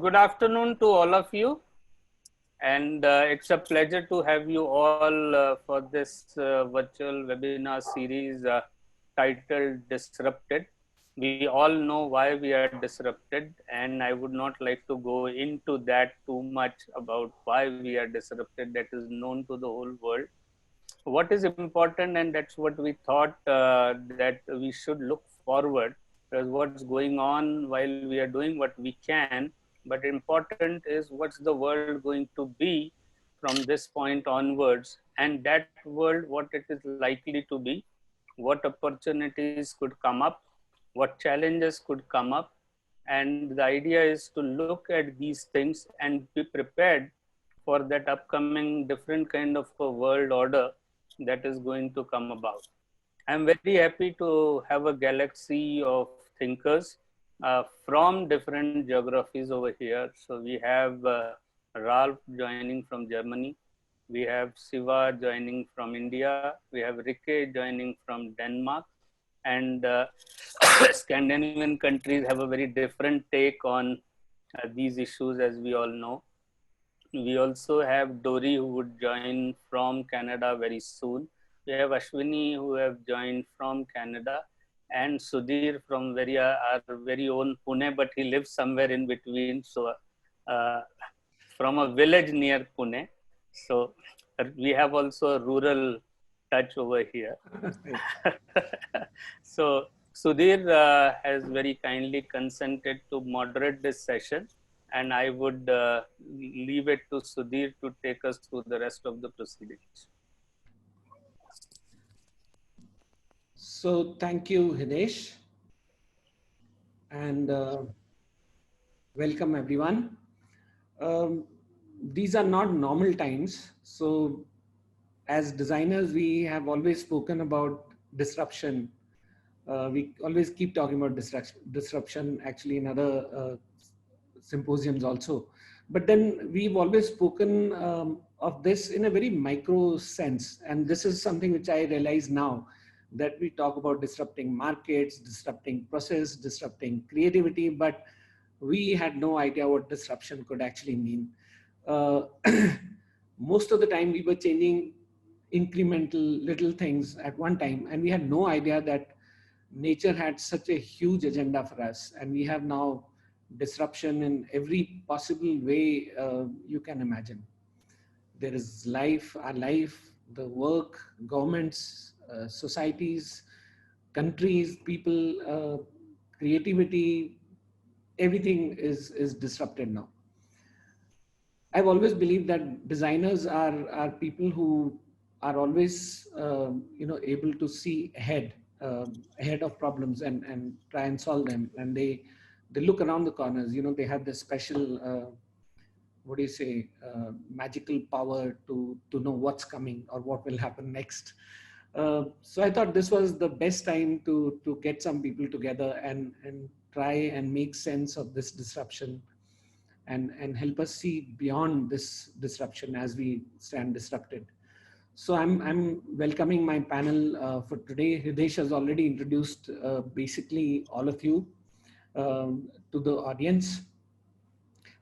Good afternoon to all of you, and it's a pleasure to have you all for this virtual webinar series titled Disrupted. We all know why we are disrupted, and I would not like to go into that too much about why we are disrupted. That is known to the whole world. What is important, and that's what we thought that we should look forward, because what's going on while we are doing what we can, but important is what's the world going to be from this point onwards, and that world, what it is likely to be, what opportunities could come up, what challenges could come up. And the idea is to look at these things and be prepared for that upcoming different kind of a world order that is going to come about. I'm very happy to have a galaxy of thinkers from different geographies over here. So we have Ralph joining from Germany. We have Shiva joining from India. We have Rikke joining from Denmark. And Scandinavian countries have a very different take on these issues, as we all know. We also have Dory, who would join from Canada very soon. We have Ashwani, who have joined from Canada, and Sudhir from our very own Pune, but he lives somewhere in between. So from a village near Pune. So we have also a rural touch over here. So Sudhir has very kindly consented to moderate this session, and I would leave it to Sudhir to take us through the rest of the proceedings. So thank you, Hidesh, and welcome everyone. These are not normal times. So as designers, we have always spoken about disruption. We always keep talking about disruption actually in other symposiums also. But then we've always spoken of this in a very micro sense. And this is something which I realize now, that we talk about disrupting markets, disrupting process, disrupting creativity, but we had no idea what disruption could actually mean. Most of the time we were changing incremental little things at one time, and we had no idea that nature had such a huge agenda for us. And we have now disruption in every possible way you can imagine. There is life, our life, the work, governments, societies, countries, people, creativity, everything is disrupted now. I've always believed that designers are people who are always able to see ahead of problems and try and solve them. And they look around the corners. They have this special magical power to know what's coming or what will happen next. So I thought this was the best time to get some people together and try and make sense of this disruption and help us see beyond this disruption as we stand disrupted. So I'm welcoming my panel for today. Hidesh has already introduced basically all of you to the audience.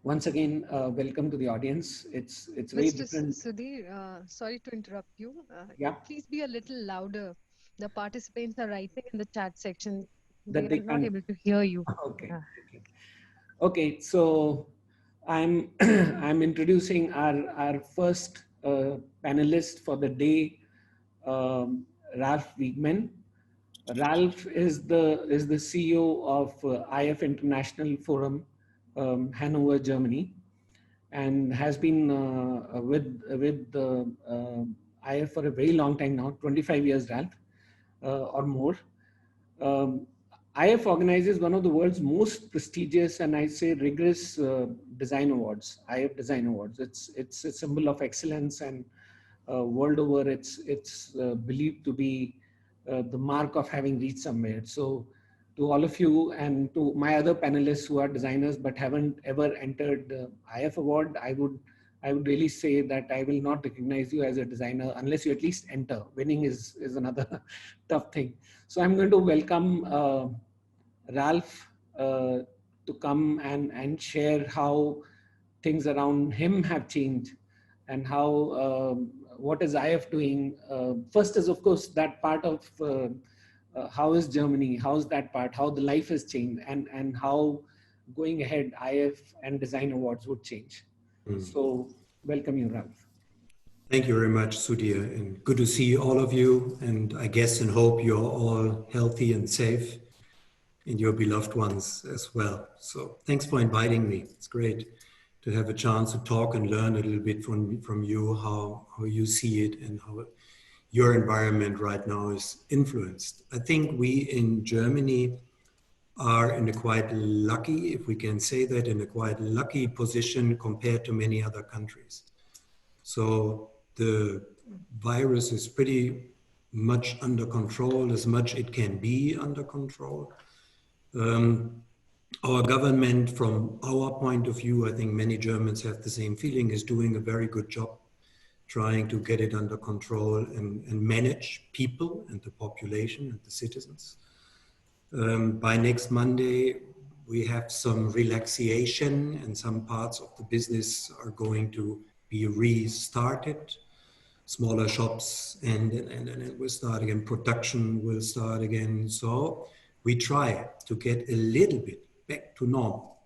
Once again, welcome to the audience. It's very different. Sudhir, sorry to interrupt you. Yeah. Please be a little louder. The participants are writing in the chat section. That they are not able to hear you. Okay. Okay. So I'm I'm introducing our first panelist for the day, Ralph Wiegman. Ralph is the CEO of IF International Forum, Hanover, Germany, and has been with the IF for a very long time now, 25 years, Ralph, or more. IF organizes one of the world's most prestigious and I say rigorous design awards, IF Design Awards. It's a symbol of excellence, and world over it's believed to be the mark of having reached somewhere. So to all of you and to my other panelists who are designers but haven't ever entered the IF award, I would really say that I will not recognize you as a designer unless you at least enter. Winning is another tough thing. So I'm going to welcome Ralph to to come and share how things around him have changed and how what is IF doing. First is, of course, that part of how is Germany, how's that part, how the life has changed, and how going ahead IF and Design Awards would change. So welcome you, Ralph. Thank you very much, Sudhir, and good to see all of you. And I guess and hope you're all healthy and safe, and your beloved ones as well. So thanks for inviting me. It's great to have a chance to talk and learn a little bit from you, how you see it and how your environment right now is influenced. I think we in Germany are in a quite lucky, if we can say that, in a quite lucky position compared to many other countries. So the virus is pretty much under control, as much it can be under control. Our government, from our point of view, I think many Germans have the same feeling, is doing a very good job trying to get it under control and manage people and the population and the citizens. By next Monday, we have some relaxation and some parts of the business are going to be restarted. Smaller shops and it will start again, production will start again. So we try to get a little bit back to normal.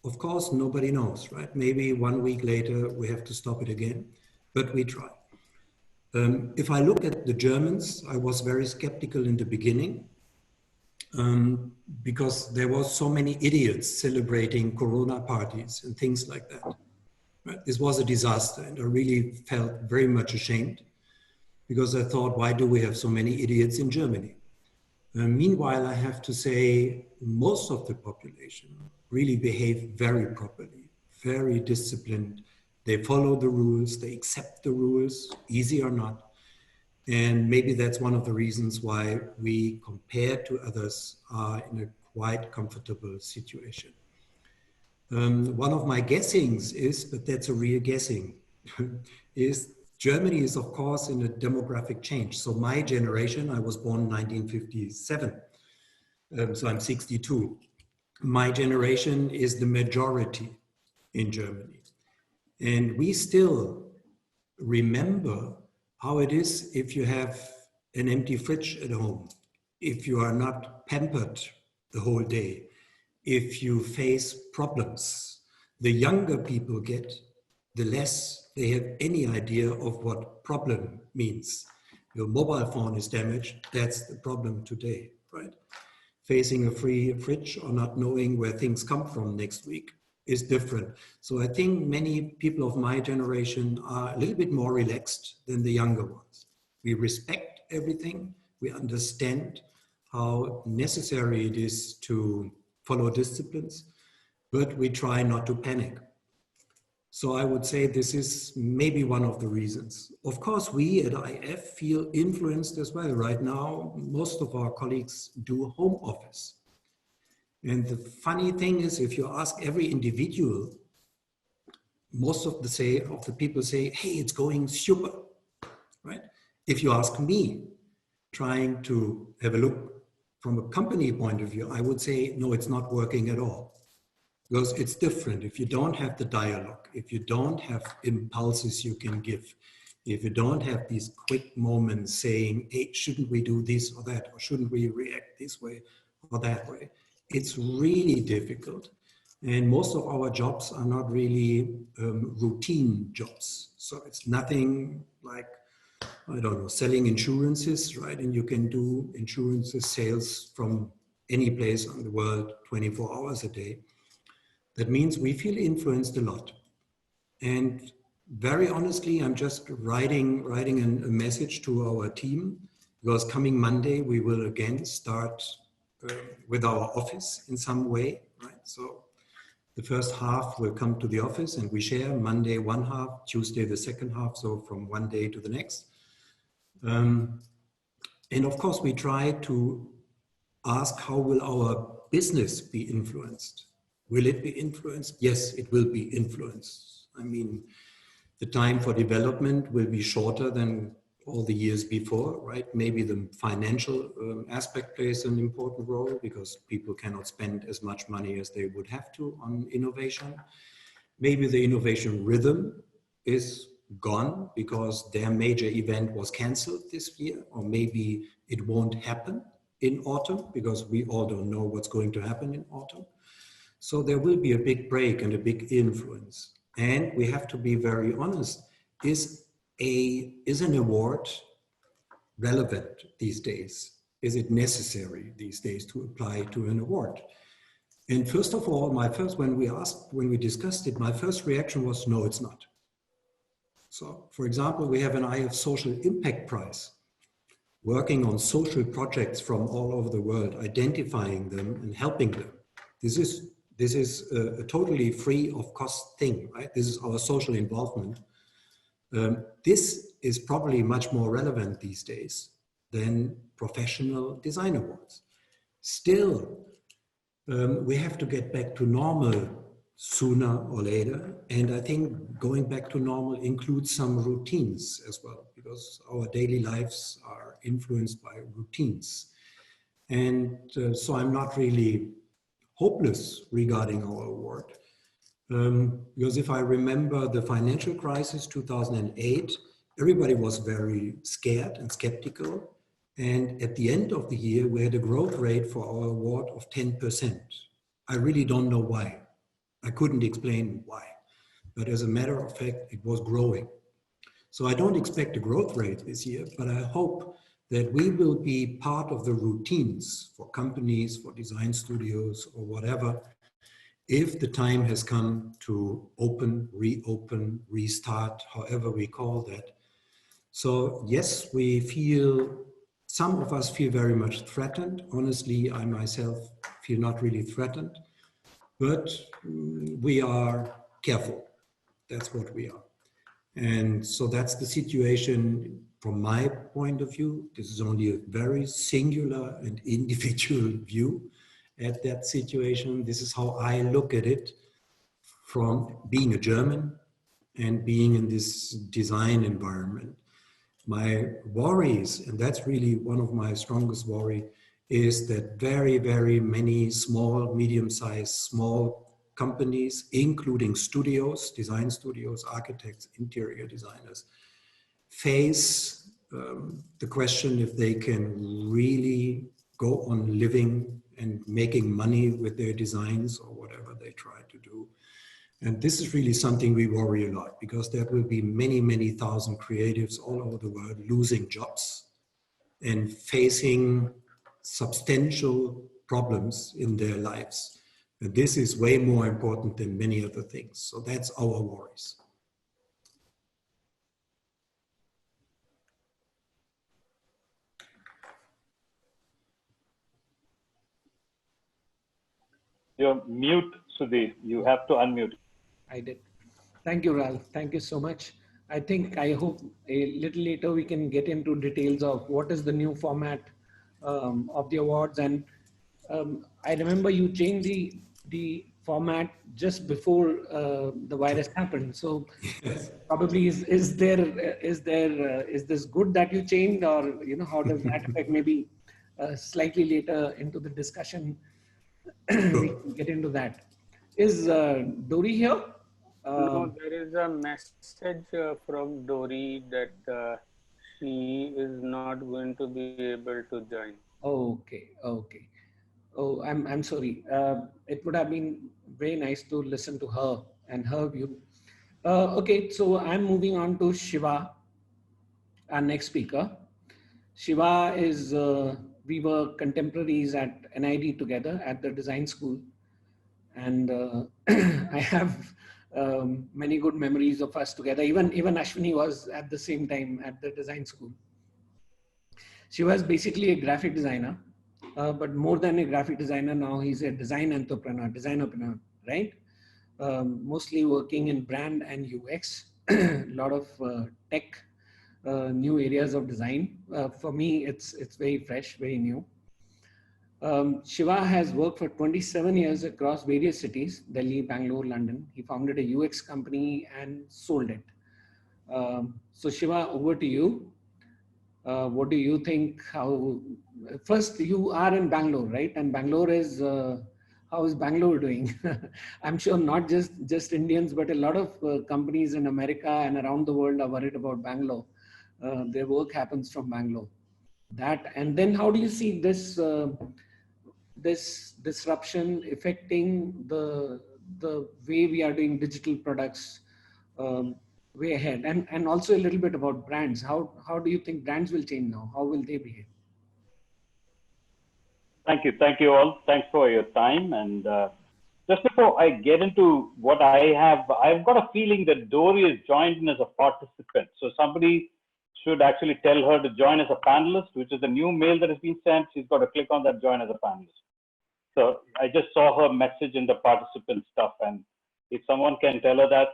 Of course, nobody knows, right? Maybe 1 week later, we have to stop it again, but we try. If I look at the Germans, I was very skeptical in the beginning because there was so many idiots celebrating Corona parties and things like that. Right? This was a disaster, and I really felt very much ashamed because I thought, why do we have so many idiots in Germany? Meanwhile, I have to say most of the population really behave very properly, very disciplined. They follow the rules, they accept the rules, easy or not. And maybe that's one of the reasons why we, compared to others, are in a quite comfortable situation. One of my guessings is, but that's a real guessing, is Germany is of course in a demographic change. So my generation, I was born in 1957, so I'm 62. My generation is the majority in Germany. And we still remember how it is if you have an empty fridge at home, if you are not pampered the whole day, if you face problems. The younger people get, the less they have any idea of what problem means. Your mobile phone is damaged, that's the problem today, right? Facing a free fridge or not knowing where things come from next week is different. So I think many people of my generation are a little bit more relaxed than the younger ones. We respect everything, we understand how necessary it is to follow disciplines, but we try not to panic. So I would say this is maybe one of the reasons. Of course, we at IF feel influenced as well. Right now, most of our colleagues do home office. And the funny thing is, if you ask every individual, most of the people say, hey, it's going super, right? If you ask me, trying to have a look from a company point of view, I would say, no, it's not working at all. Because it's different. If you don't have the dialogue, if you don't have impulses you can give, if you don't have these quick moments saying, hey, shouldn't we do this or that, or shouldn't we react this way or that way, it's really difficult. And most of our jobs are not really routine jobs. So it's nothing like, I don't know, selling insurances, right? And you can do insurances sales from any place in the world 24 hours a day. That means we feel influenced a lot. And very honestly, I'm just writing a message to our team, because coming Monday, we will again start with our office in some way, right? So the first half will come to the office and we share Monday one half, Tuesday the second half, so from one day to the next. And of course, we try to ask, how will our business be influenced? Will it be influenced? Yes, it will be influenced. I mean, the time for development will be shorter than all the years before, right? Maybe the financial aspect plays an important role because people cannot spend as much money as they would have to on innovation. Maybe the innovation rhythm is gone because their major event was canceled this year, or maybe it won't happen in autumn because we all don't know what's going to happen in autumn. So there will be a big break and a big influence. And we have to be very honest, is an award relevant these days? Is it necessary these days to apply to an award? And first of all, when we discussed it, my first reaction was, no, it's not. So for example, we have an IF Social Impact Prize, working on social projects from all over the world, identifying them and helping them. This is a totally free of cost thing, right? This is our social involvement. This is probably much more relevant these days than professional design awards. Still, we have to get back to normal sooner or later. And I think going back to normal includes some routines as well, because our daily lives are influenced by routines. And so I'm not really hopeless regarding our award. Because if I remember the financial crisis, 2008, everybody was very scared and skeptical. And at the end of the year, we had a growth rate for our award of 10%. I really don't know why. I couldn't explain why. But as a matter of fact, it was growing. So I don't expect a growth rate this year, but I hope that we will be part of the routines for companies, for design studios, or whatever, if the time has come to open, reopen, restart, however we call that. So yes, some of us feel very much threatened. Honestly, I myself feel not really threatened, but we are careful. That's what we are. And so that's the situation from my point of view. This is only a very singular and individual view at that situation. This is how I look at it from being a German and being in this design environment. My worries, and that's really one of my strongest worry, is that very, very many small, medium-sized, small companies, including studios, design studios, architects, interior designers, face the question if they can really go on living and making money with their designs or whatever they try to do. And this is really something we worry a lot, because there will be many, many thousand creatives all over the world losing jobs and facing substantial problems in their lives. And this is way more important than many other things. So that's our worries. You're mute, Sudhir. You have to unmute. I did. Thank you, Ralph. Thank you so much. I hope a little later we can get into details of what is the new format of the awards. And I remember you changed the format just before the virus happened. So probably is this good that you changed, or how does that affect? Maybe slightly later into the discussion we can get into that. Is Dory here? No, there is a message from Dory that she is not going to be able to join. Okay. Oh, I'm sorry. It would have been very nice to listen to her and her view. Okay, so I'm moving on to Shiva, our next speaker. Shiva is, we were contemporaries at NID together at the design school. And I have many good memories of us together. Even Ashwani was at the same time at the design school. She was basically a graphic designer, but more than a graphic designer now, he's a design entrepreneur, right? Mostly working in brand and UX, a lot of tech, new areas of design. For me, it's very fresh, very new. Shiva has worked for 27 years across various cities, Delhi, Bangalore, London. He founded a UX company and sold it. So Shiva, over to you. What do you think? How first you are in Bangalore, right? And Bangalore is how is Bangalore doing? I'm sure not just Indians, but a lot of companies in America and around the world are worried about Bangalore. Their work happens from Bangalore. That, and then how do you see this this disruption affecting the way we are doing digital products way ahead, and also a little bit about brands. How do you think brands will change now? How will they behave? Thank you all. Thanks for your time. And just before I get into what I've got a feeling that Dory is joined in as a participant. So somebody should actually tell her to join as a panelist, which is the new mail that has been sent. She's got to click on that join as a panelist. So I just saw her message in the participant stuff, and if someone can tell her that,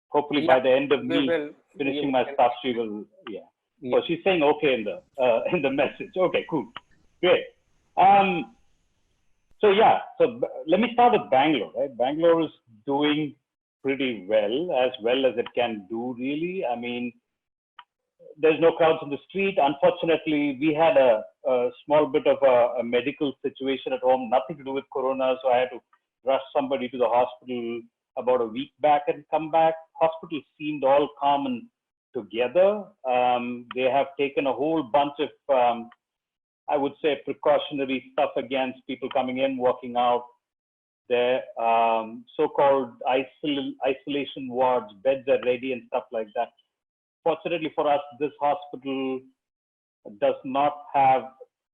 hopefully by the end of me finishing my stuff, she will. Yeah. So she's saying okay in the message. Okay, cool, great. So yeah, so let me start with Bangalore. Right, Bangalore is doing pretty well as it can do. Really, I mean, there's no crowds in the street. Unfortunately, we had a small bit of a medical situation at home, nothing to do with Corona. So I had to rush somebody to the hospital about a week back and come back. Hospital seemed all calm and together. They have taken a whole bunch of, I would say, precautionary stuff against people coming in, walking out. Their so-called isolation wards, beds are ready and stuff like that. Fortunately for us, this hospital does not have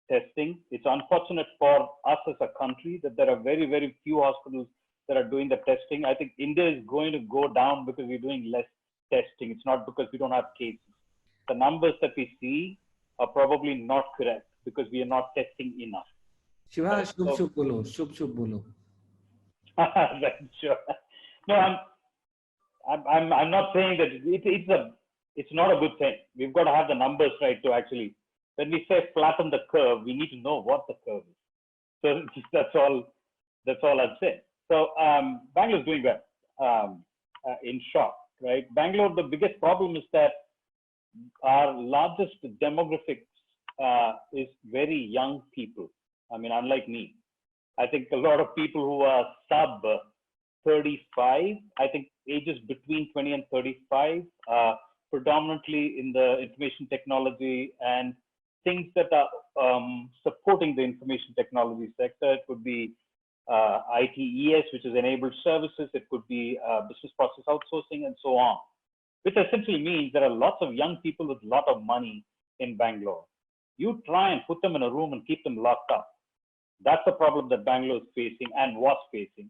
testing. It's unfortunate for us as a country that there are very, very few hospitals that are doing the testing. I think India is going to go down because we're doing less testing. It's not because we don't have cases. The numbers that we see are probably not correct because we are not testing enough. Shiva, shubh bolo, shubh bolo. Right, sure. No, I'm not saying that it's not a good thing. We've got to have the numbers right to actually, when we say flatten the curve, we need to know what the curve is. So that's all I'd say. So Bangalore is doing well, in short, right? Bangalore, the biggest problem is that our largest demographics is very young people. I mean, unlike me, I think a lot of people who are sub 35, I think ages between 20 and 35, predominantly in the information technology and things that are supporting the information technology sector. It could be ITES, which is enabled services. It could be business process outsourcing and so on, which essentially means there are lots of young people with a lot of money in Bangalore. You try and put them in a room and keep them locked up. That's the problem that Bangalore is facing and was facing.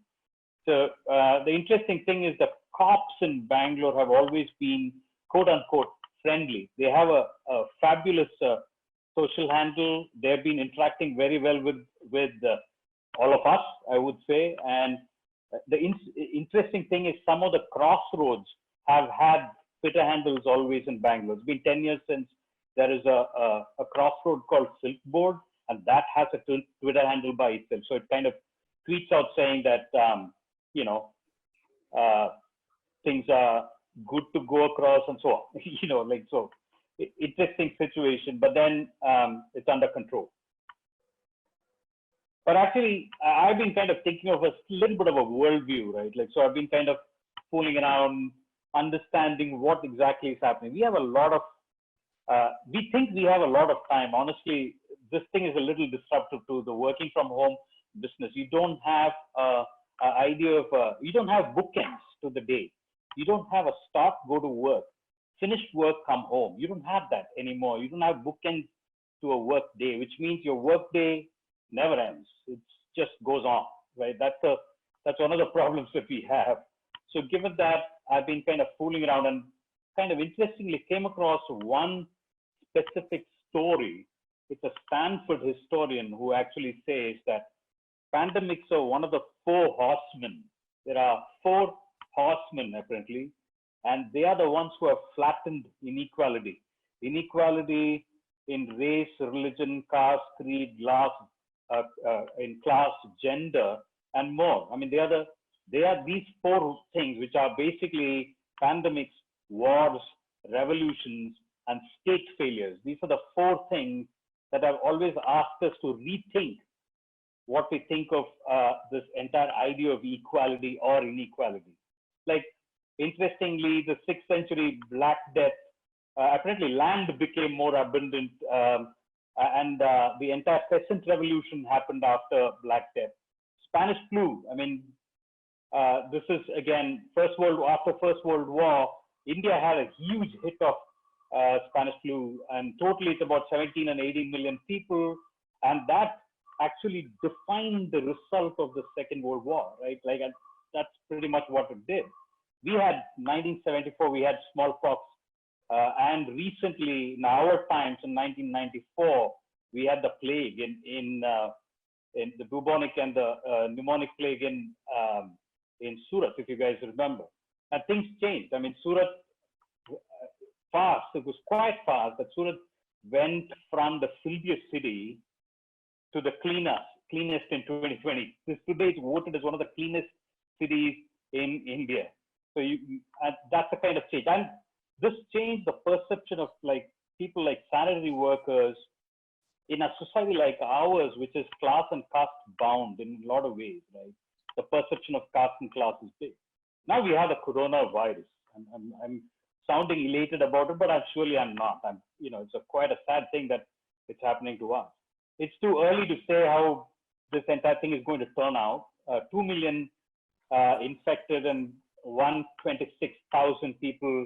So the interesting thing is that cops in Bangalore have always been quote unquote friendly. They have a fabulous social handle. They've been interacting very well with all of us, I would say. And the interesting thing is some of the crossroads have had Twitter handles always in Bangalore. It's been 10 years since there is a crossroad called Silk Board, and that has a Twitter handle by itself. So it kind of tweets out saying that, things are good to go across and so on, so interesting situation, but then it's under control. But actually, I've been kind of thinking of a little bit of a worldview, right? So I've been kind of fooling around, understanding what exactly is happening. We have a lot of, we think we have a lot of time. Honestly, this thing is a little disruptive to the working from home business. You don't have an idea of, you don't have bookends to the day. You don't have a start, go to work, finished work, come home. You don't have that anymore. You don't have bookends to a work day, which means your work day never ends. It just goes on, right? That's one of the problems that we have. So given that, I've been kind of fooling around and kind of interestingly came across one specific story. It's a Stanford historian who actually says that pandemics are one of the 4 horsemen. There are 4 horsemen apparently, and they are the ones who have flattened inequality. Inequality in race, religion, caste, creed, in class, gender, and more. I mean, they are these 4 things which are basically pandemics, wars, revolutions, and state failures. These are the four things that have always asked us to rethink what we think of this entire idea of equality or inequality. Like, interestingly, the 6th century Black Death, apparently land became more abundant, and the entire peasant revolution happened after Black Death. Spanish flu, I mean, this is again, after First World War, India had a huge hit of Spanish flu, and totally it's about 17 and 18 million people, and that actually defined the result of the Second World War, right? Like, that's pretty much what it did. We had 1974, we had smallpox, and recently, in our times, in 1994, we had the plague in the bubonic and the pneumonic plague in Surat, if you guys remember. And things changed. I mean, Surat, it was quite fast, that Surat went from the filthiest city to the cleanest in 2020. Today it's voted as one of the cleanest cities in India. So that's the kind of change. And this changed the perception of like people like sanitary workers in a society like ours, which is class and caste bound in a lot of ways, right? The perception of caste and class is big. Now we have the coronavirus. I'm sounding elated about it, but surely I'm not. It's quite a sad thing that it's happening to us. It's too early to say how this entire thing is going to turn out. 2 million infected and 126,000 people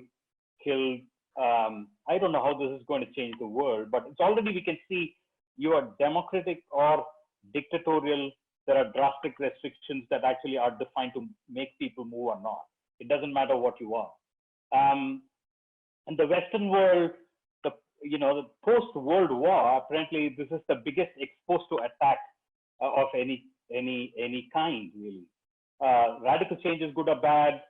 killed. I don't know how this is going to change the world, but it's already, we can see, you are democratic or dictatorial. There are drastic restrictions that actually are defined to make people move or not. It doesn't matter what you are. In the Western world, the post-World War, apparently this is the biggest exposed to attack of any kind, really. Radical change is good or bad,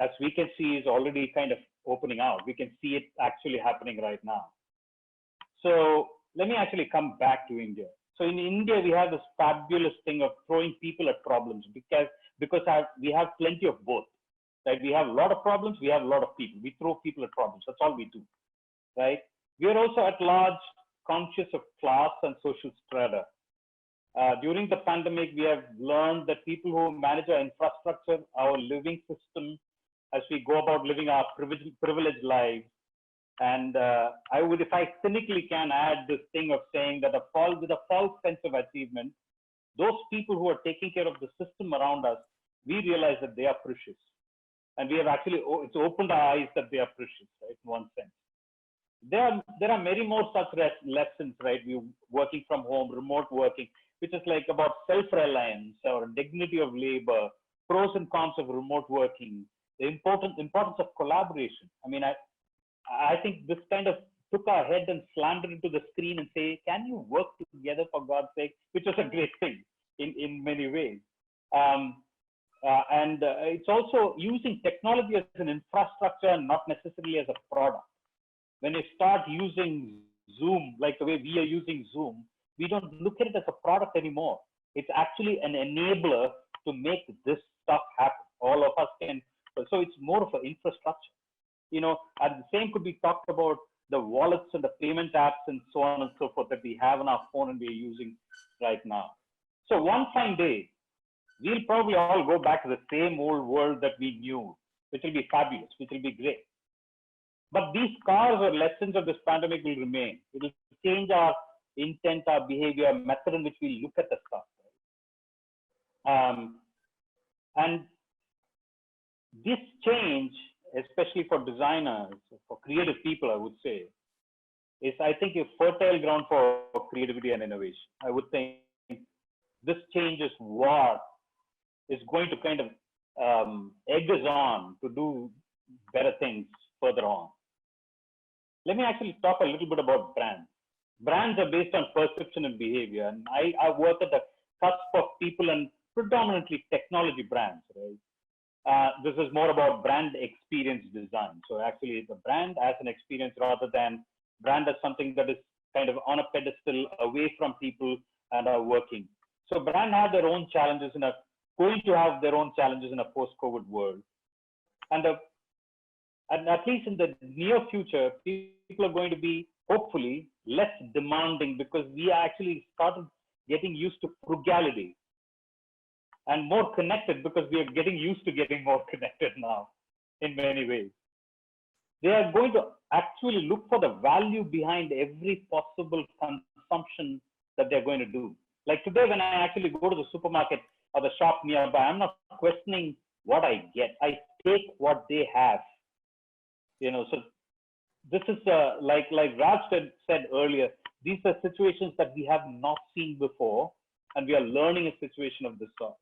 as we can see, is already kind of opening out. We can see it actually happening right now. So let me actually come back to India. So in India, we have this fabulous thing of throwing people at problems because we have plenty of both. Right? We have a lot of problems, we have a lot of people. We throw people at problems. That's all we do. Right? We are also at large conscious of class and social strata. During the pandemic, we have learned that people who manage our infrastructure, our living system, as we go about living our privileged lives. And if I cynically can add this thing of saying that with a false sense of achievement, those people who are taking care of the system around us, we realize that they are precious. And we have actually, it's opened our eyes that they are precious, right, in one sense. There are many more such lessons, right? We working from home, remote working, which is like about self-reliance or dignity of labor, pros and cons of remote working, the importance of collaboration. I mean, I think this kind of took our head and slammed it into the screen and say, can you work together for God's sake? Which was a great thing in many ways. And it's also using technology as an infrastructure and not necessarily as a product. When you start using Zoom, like the way we are using Zoom, we don't look at it as a product anymore. It's actually an enabler to make this stuff happen. All of us can, so it's more of an infrastructure. And the same could be talked about the wallets and the payment apps and so on and so forth that we have on our phone and we're using right now. So one fine day, we'll probably all go back to the same old world that we knew, which will be fabulous, which will be great. But these scars or lessons of this pandemic will remain. It will change our intent, our behavior, method in which we look at the stuff. Right? And this change, especially for designers, for creative people, I would say, is, I think, a fertile ground for creativity and innovation. I would think this change is what is going to kind of egg us on to do better things further on. Let me actually talk a little bit about brands. Brands are based on perception and behavior, and I work at the cusp of people and predominantly technology brands, right? This is more about brand experience design. So actually the brand as an experience rather than brand as something that is kind of on a pedestal away from people and are working. So brand have their own challenges going to have their own challenges in a post-COVID world. And And at least in the near future, people are going to be hopefully less demanding because we actually started getting used to frugality and more connected because we are getting used to getting more connected now in many ways. They are going to actually look for the value behind every possible consumption that they're going to do. Like today, when I actually go to the supermarket or the shop nearby, I'm not questioning what I get. I take what they have. You know, so this is like Raj said earlier, these are situations that we have not seen before, and we are learning a situation of this sort.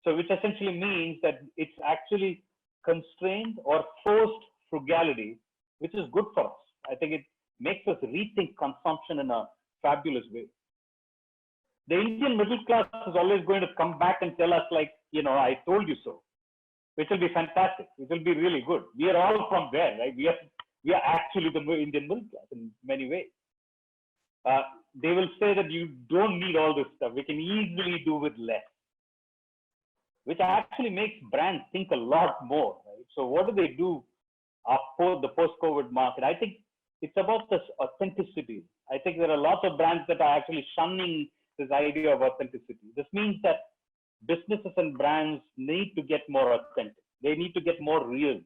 So which essentially means that it's actually constrained or forced frugality, which is good for us. I think it makes us rethink consumption in a fabulous way. The Indian middle class is always going to come back and tell us like, you know, I told you so, which will be fantastic. It will be really good. We are all from there, right? We are actually the Indian middle class in many ways. They will say that you don't need all this stuff. We can easily do with less, which actually makes brands think a lot more, right? So what do they do for the post-COVID market? I think it's about this authenticity. I think there are lots of brands that are actually shunning this idea of authenticity. This means that businesses and brands need to get more authentic. They need to get more real.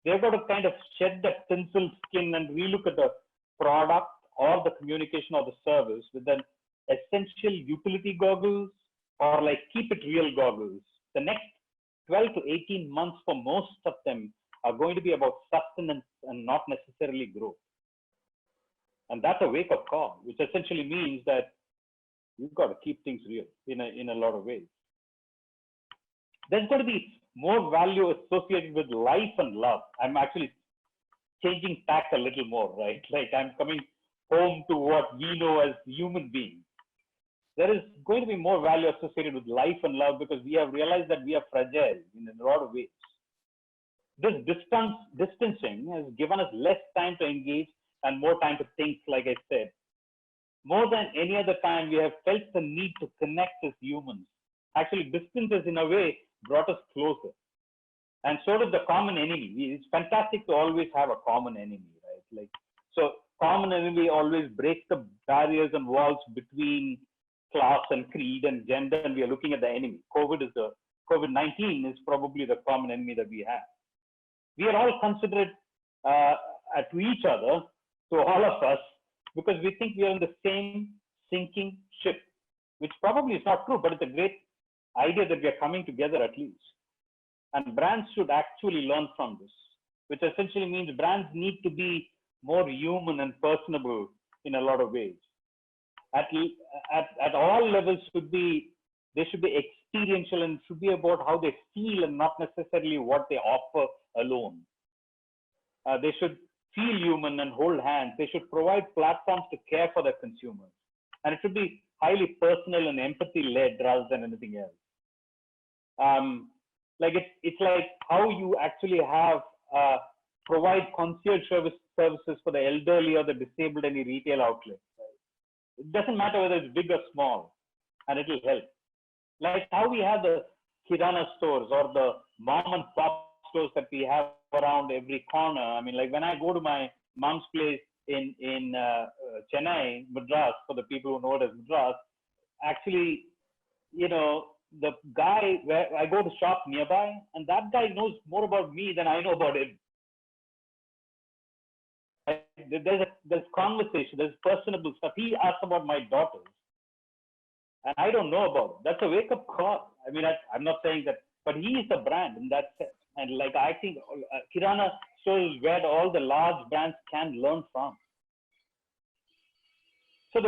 They've got to kind of shed that tinsel skin and relook at the product or the communication or the service with an essential utility goggles or like keep it real goggles. The next 12 to 18 months for most of them are going to be about sustenance and not necessarily growth. And that's a wake-up call, which essentially means that you've got to keep things real in a lot of ways. There's going to be more value associated with life and love. I'm actually changing tack a little more, right? Like I'm coming home to what we know as human beings. There is going to be more value associated with life and love because we have realized that we are fragile in a lot of ways. This distancing has given us less time to engage and more time to think, like I said. More than any other time, we have felt the need to connect as humans. Actually, distance has in a way brought us closer. And so does the common enemy. It's fantastic to always have a common enemy, right? Like, so common enemy always breaks the barriers and walls between class and creed and gender, and we are looking at the enemy. COVID-19 is probably the common enemy that we have. We are all considerate to each other, to all of us, because we think we are in the same sinking ship, which probably is not true, but it's a great idea that we are coming together at least. And brands should actually learn from this, which essentially means brands need to be more human and personable in a lot of ways. At all levels they should be experiential and should be about how they feel and not necessarily what they offer alone. They should feel human and hold hands. They should provide platforms to care for their consumers. And it should be highly personal and empathy-led rather than anything else. Like it's like how you actually have provide concierge services for the elderly or the disabled in any retail outlet. Right? It doesn't matter whether it's big or small, and it will help. Like how we have the Kirana stores or the mom and pop stores that we have around every corner. I mean, like when I go to my mom's place in Chennai, Madras, for the people who know it as Madras, actually, you know, the guy where I go to shop nearby, and that guy knows more about me than I know about him. There's conversation, there's personable stuff. He asks about my daughters, and I don't know about it. That's a wake-up call. I mean, I'm not saying that, but he is a brand in that sense. And like I think Kirana stores where all the large brands can learn from. So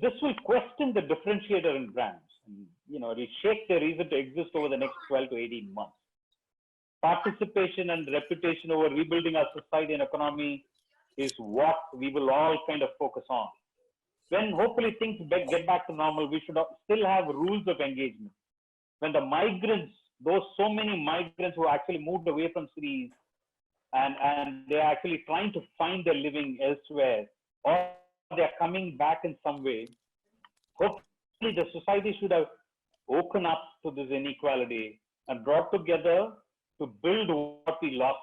this will question the differentiator in brands. And, you know, it will shake their reason to exist over the next 12 to 18 months. Participation and reputation over rebuilding our society and economy is what we will all kind of focus on. When hopefully things get back to normal, we should still have rules of engagement. When the migrants, those so many migrants who actually moved away from cities and they're actually trying to find their living elsewhere, or they're coming back in some way, hopefully the society should have woken up to this inequality and brought together to build what we lost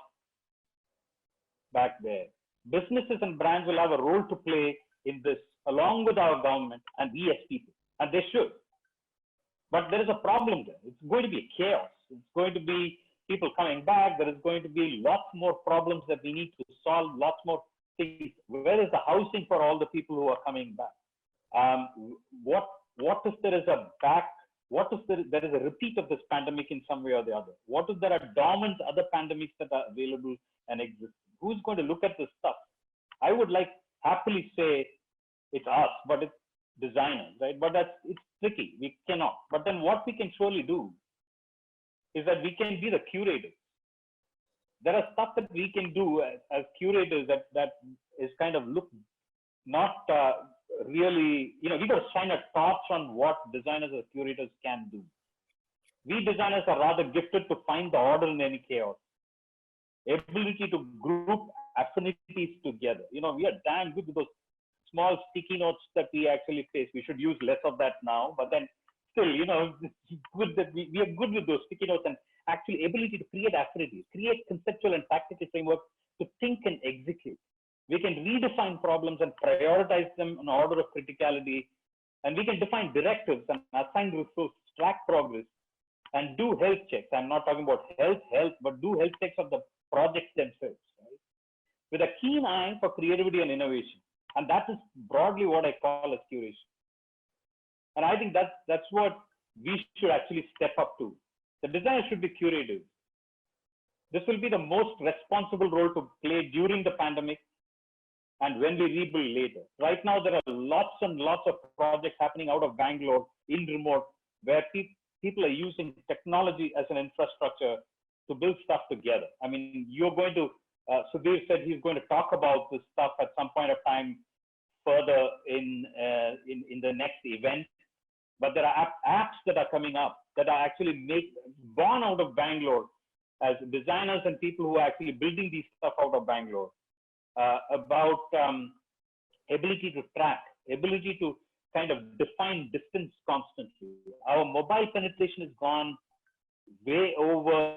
back there. Businesses and brands will have a role to play in this along with our government and we as people, and they should. But there is a problem there. It's going to be chaos. It's going to be people coming back. There is going to be lots more problems that we need to solve, lots more things. Where is the housing for all the people who are coming back? What if there is a back? What if there is a repeat of this pandemic in some way or the other? What if there are dormant other pandemics that are available and exist? Who's going to look at this stuff? I would like happily say it's us, but it's designers, right? But it's tricky. We cannot. But then what we can surely do is that we can be the curators. There are stuff that we can do as curators that is kind of not really, we got to shine a torch on what designers or curators can do. We designers are rather gifted to find the order in any chaos. Ability to group affinities together. We are damn good with those small sticky notes that we actually face. We should use less of that now, but then still, it's good that we are good with those sticky notes and actually ability to create affinities, create conceptual and tactical frameworks to think and execute. We can redefine problems and prioritize them in order of criticality, and we can define directives and assign resources, track progress, and do health checks. I'm not talking about health, but do health checks of the projects themselves, right? With a keen eye for creativity and innovation. And that is broadly what I call as curation. And I think that's what we should actually step up to. The designers should be curators. This will be the most responsible role to play during the pandemic and when we rebuild later. Right now, there are lots and lots of projects happening out of Bangalore in remote where people are using technology as an infrastructure to build stuff together. I mean, you're going to, Sudhir said he's going to talk about this stuff at some point of time further in the next event. But there are apps that are coming up that are actually born out of Bangalore as designers and people who are actually building these stuff out of Bangalore about ability to track, ability to kind of define distance constantly. Our mobile penetration has gone way over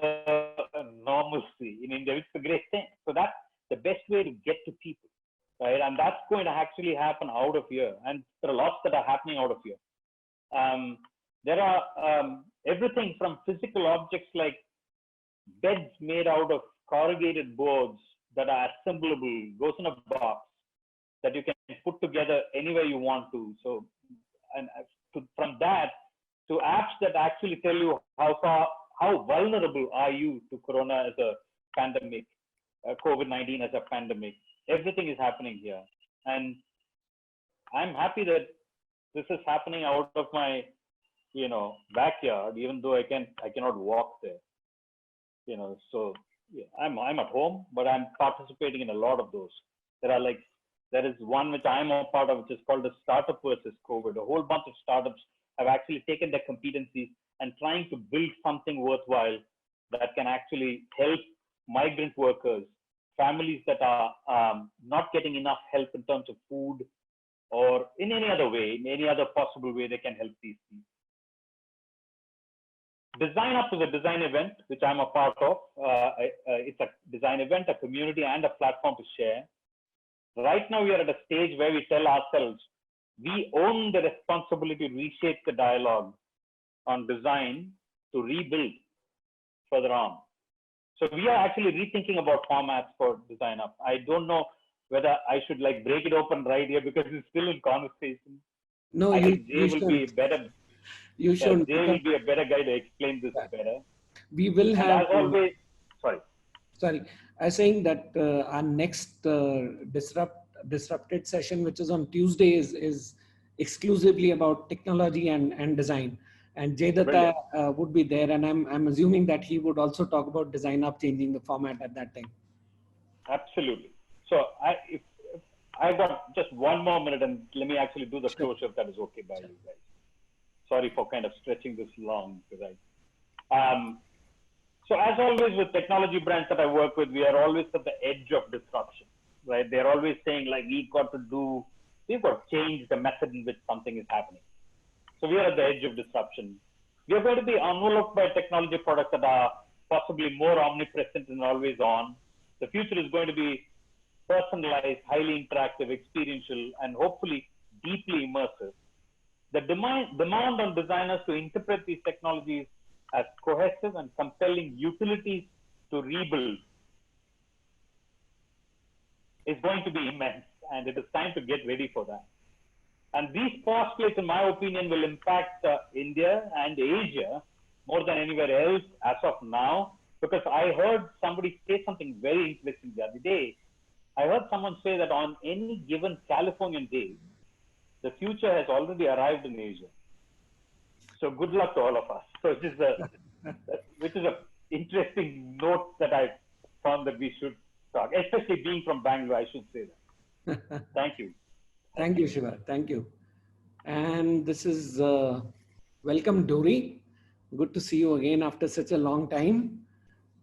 normalcy in India, which is a great thing. So that's the best way to get to people, right? And that's going to actually happen out of here. And there are lots that are happening out of here. There are everything from physical objects like beds made out of corrugated boards that are assemblable, goes in a box that you can put together anywhere you want to. So, from that to apps that actually tell you how vulnerable are you to Corona as a pandemic, COVID-19 as a pandemic. Everything is happening here, and I'm happy that this is happening out of my, backyard, even though I cannot walk there. So yeah, I'm at home, but I'm participating in a lot of those. There is one which I'm a part of, which is called the Startup versus COVID. A whole bunch of startups have actually taken their competencies and trying to build something worthwhile that can actually help migrant workers, families that are not getting enough help in terms of food or in any other way, in any other possible way they can help these people. DesignUp is a design event, which I'm a part of. It's a design event, a community, and a platform to share. Right now, we are at a stage where we tell ourselves, we own the responsibility to reshape the dialogue on design to rebuild further on. So we are actually rethinking about formats for DesignUp. I don't know whether I should break it open right here because it's still in conversation. No, I think Jay will be better. You should. Jay will be a better guy to explain this better. We will have. And as always, sorry. I was saying that our next disrupted session, which is on Tuesday, is exclusively about technology and design. And Jay Datta would be there, and I'm assuming that he would also talk about DesignUp changing the format at that time. Absolutely. So if I got just one more minute, and let me actually do the closure if that is okay by you guys. Sorry for kind of stretching this long, because so as always with technology brands that I work with, we are always at the edge of disruption, right? They're always saying we've got to change the method in which something is happening. So we are at the edge of disruption. We are going to be enveloped by technology products that are possibly more omnipresent and always on. The future is going to be personalized, highly interactive, experiential, and hopefully deeply immersive. The demand on designers to interpret these technologies as cohesive and compelling utilities to rebuild is going to be immense, and it is time to get ready for that. And these postulates, in my opinion, will impact India and Asia more than anywhere else as of now, because I heard somebody say something very interesting the other day. I heard someone say that on any given Californian day, the future has already arrived in Asia. So good luck to all of us. So which is a interesting note that I found that we should talk, especially being from Bangalore, I should say that. Thank you. Thank you, Shiva. Thank you. And this is welcome, Dory. Good to see you again after such a long time.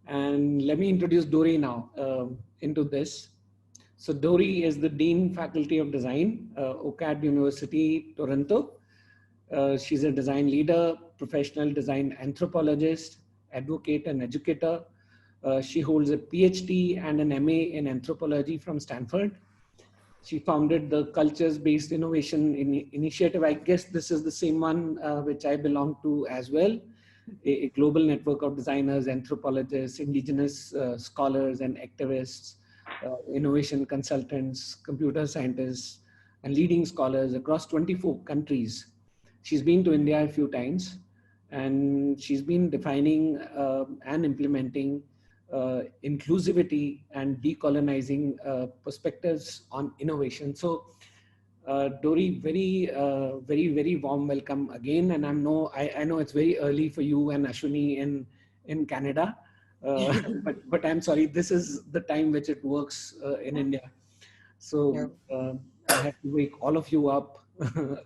And let me introduce Dory now into this. So Dory is the Dean Faculty of Design, OCAD University, Toronto. She's a design leader, professional design anthropologist, advocate and educator. She holds a PhD and an MA in anthropology from Stanford. She founded the Cultures-Based Innovation Initiative. I guess this is the same one which I belong to as well. A global network of designers, anthropologists, indigenous scholars and activists, innovation consultants, computer scientists, and leading scholars across 24 countries. She's been to India a few times, and she's been defining and implementing inclusivity and decolonizing perspectives on innovation. So Dory, very warm welcome again. And I know it's very early for you and Ashwani in Canada, but I'm sorry, this is the time which it works in India. So I have to wake all of you up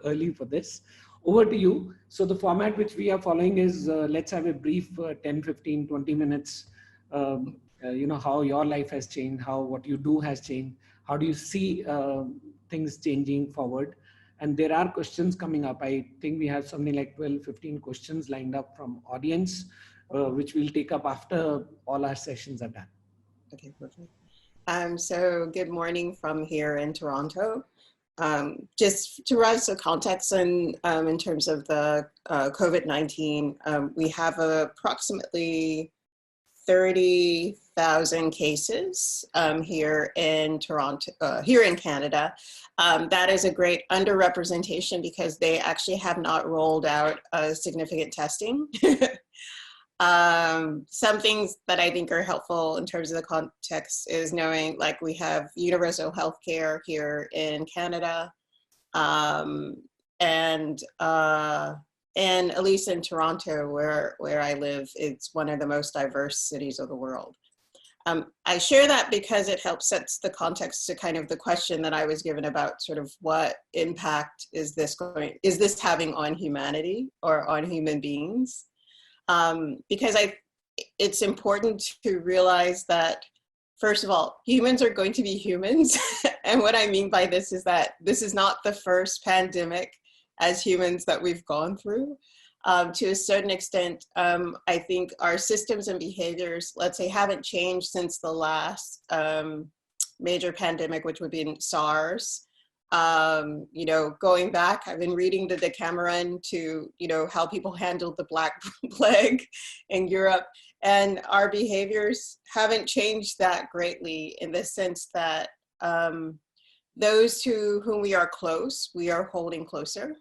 early for this. Over to you. So the format which we are following is let's have a brief 10, 15, 20 minutes. How your life has changed, how what you do has changed, how do you see things changing forward. And there are questions coming up. I think we have something like 12, 15 questions lined up from audience, which we'll take up after all our sessions are done. Okay, perfect. So good morning from here in Toronto. Just to provide some context in terms of the COVID-19, we have approximately 30,000 cases here in Toronto, here in Canada. That is a great underrepresentation because they actually have not rolled out significant testing. Some things that I think are helpful in terms of the context is knowing, like, we have universal health care here in Canada, and at least in Toronto, where I live, it's one of the most diverse cities of the world. I share that because it helps sets the context to kind of the question that I was given about sort of what impact is this having on humanity or on human beings? Because it's important to realize that, first of all, humans are going to be humans. And what I mean by this is that this is not the first pandemic as humans that we've gone through. To a certain extent, I think our systems and behaviors, let's say, haven't changed since the last major pandemic, which would be in SARS. Going back, I've been reading the Decameron to, how people handled the Black Plague in Europe. And our behaviors haven't changed that greatly in the sense that those to whom we are close, we are holding closer.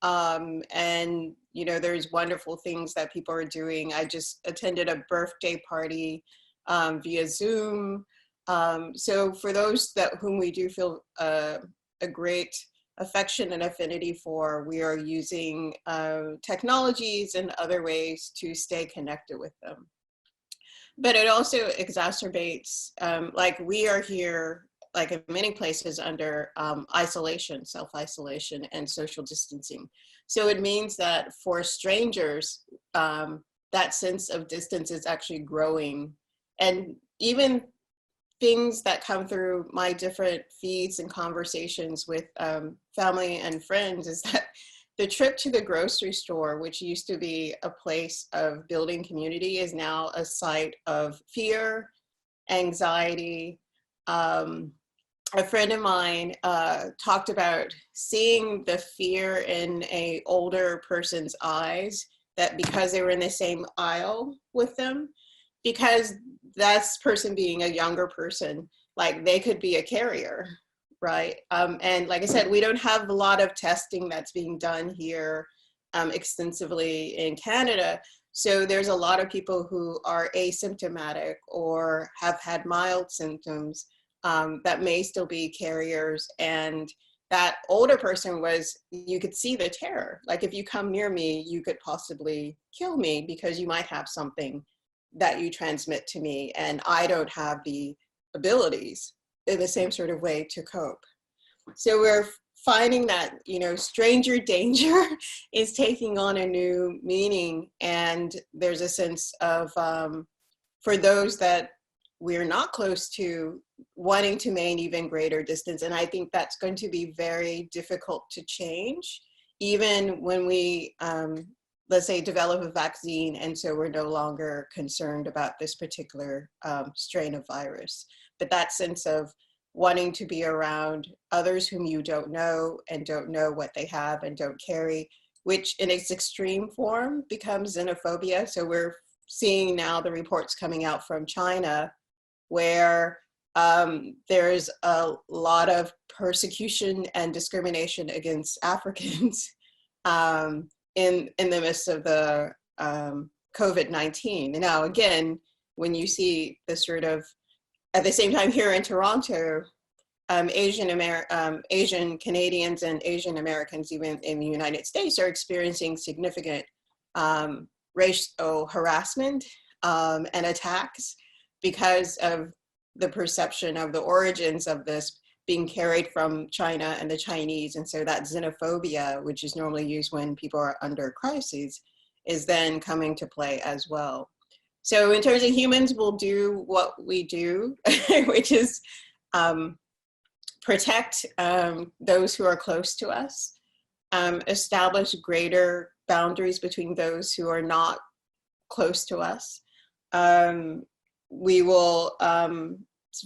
And, there's wonderful things that people are doing. I just attended a birthday party via Zoom. So for those whom we do feel a great affection and affinity for, we are using technologies and other ways to stay connected with them. But it also exacerbates, like we are here, like in many places, under isolation, self-isolation and social distancing. So it means that for strangers, that sense of distance is actually growing. And even things that come through my different feeds and conversations with family and friends is that the trip to the grocery store, which used to be a place of building community, is now a site of fear, anxiety, a friend of mine talked about seeing the fear in an older person's eyes, that because they were in the same aisle with them, because that's person being a younger person, like they could be a carrier, right? And like I said, we don't have a lot of testing that's being done here extensively in Canada. So there's a lot of people who are asymptomatic or have had mild symptoms that may still be carriers. And that older person was, you could see the terror. Like, if you come near me, you could possibly kill me because you might have something that you transmit to me, and I don't have the abilities in the same sort of way to cope. So we're finding that, you know, stranger danger is taking on a new meaning, and there's a sense of, for those that we're not close to, wanting to maintain even greater distance. And I think that's going to be very difficult to change, even when we, let's say, develop a vaccine, and so we're no longer concerned about this particular strain of virus. But that sense of wanting to be around others whom you don't know and don't know what they have and don't carry, which in its extreme form becomes xenophobia. So we're seeing now the reports coming out from China where there's a lot of persecution and discrimination against Africans in the midst of the COVID-19. Now, again, when you see the sort of, at the same time here in Toronto, Asian Canadians and Asian Americans, even in the United States, are experiencing significant racial harassment and attacks because of the perception of the origins of this being carried from China and the Chinese. And so that xenophobia, which is normally used when people are under crises, is then coming to play as well. So in terms of humans, we'll do what we do, which is protect those who are close to us, establish greater boundaries between those who are not close to us. We will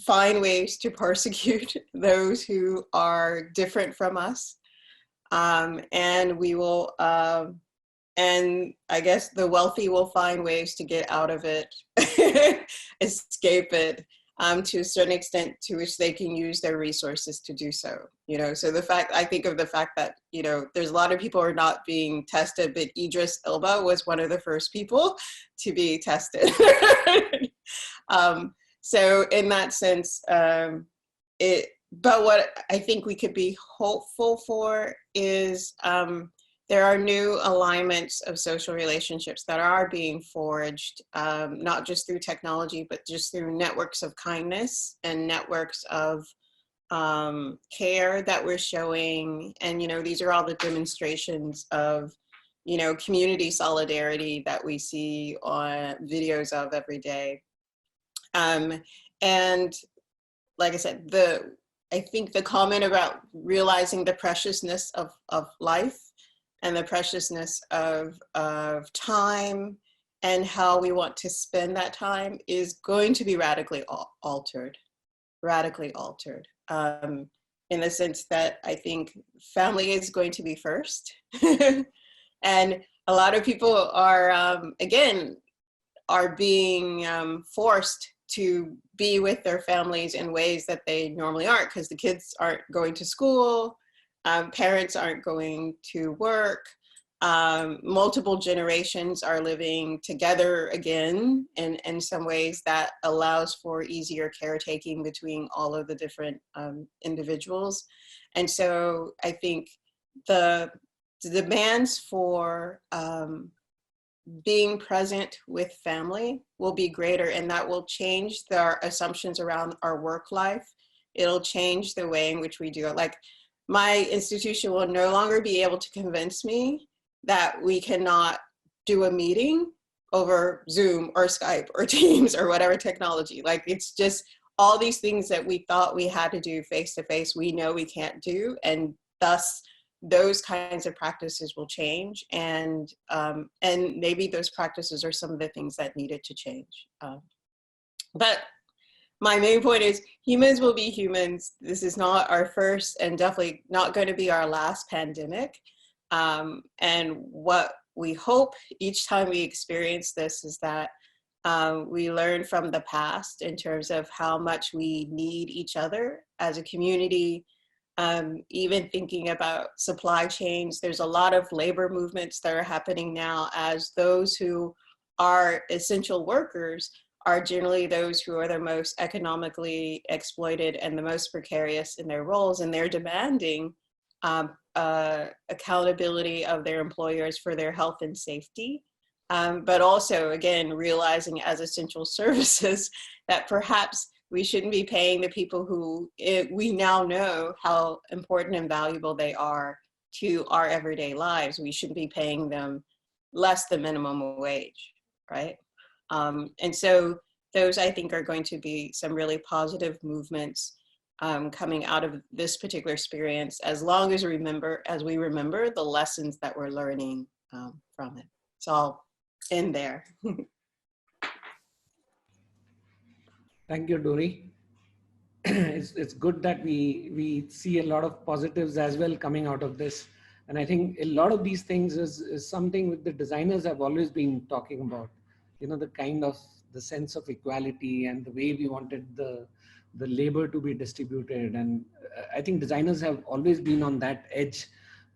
find ways to persecute those who are different from us. And we will, and I guess the wealthy will find ways to get out of it, escape it, to a certain extent to which they can use their resources to do so. You know, so the fact, I think of the fact that, you know, there's a lot of people who are not being tested, but Idris Elba was one of the first people to be tested. So in that sense, but what I think we could be hopeful for is there are new alignments of social relationships that are being forged, not just through technology, but just through networks of kindness and networks of care that we're showing. And, you know, these are all the demonstrations of, you know, community solidarity that we see on videos of every day. And like I said, I think the comment about realizing the preciousness of life and the preciousness of time and how we want to spend that time is going to be radically altered, in the sense that I think family is going to be first. And a lot of people are, again, are being forced to be with their families in ways that they normally aren't, because the kids aren't going to school, parents aren't going to work, multiple generations are living together again in some ways that allows for easier caretaking between all of the different individuals. And so I think the demands for being present with family will be greater, and that will change our assumptions around our work life. It'll change the way in which we do it. Like, my institution will no longer be able to convince me that we cannot do a meeting over Zoom or Skype or Teams or whatever technology. Like, it's just all these things that we thought we had to do face to face, we know we can't do, and thus those kinds of practices will change, and maybe those practices are some of the things that needed to change. But my main point is humans will be humans. This is not our first and definitely not going to be our last pandemic. And what we hope each time we experience this is that we learn from the past in terms of how much we need each other as a community. Even thinking about supply chains, there's a lot of labor movements that are happening now as those who are essential workers are generally those who are the most economically exploited and the most precarious in their roles, and they're demanding accountability of their employers for their health and safety. But also, again, realizing as essential services that perhaps we shouldn't be paying the people who we now know how important and valuable they are to our everyday lives. We shouldn't be paying them less than minimum wage, right? And so those, I think, are going to be some really positive movements coming out of this particular experience, as long as we remember the lessons that we're learning from it. So I'll end there. Thank you, Dory. It's good that we see a lot of positives as well coming out of this. And I think a lot of these things is something that the designers have always been talking about. You know, the kind of the sense of equality and the way we wanted the labor to be distributed. And I think designers have always been on that edge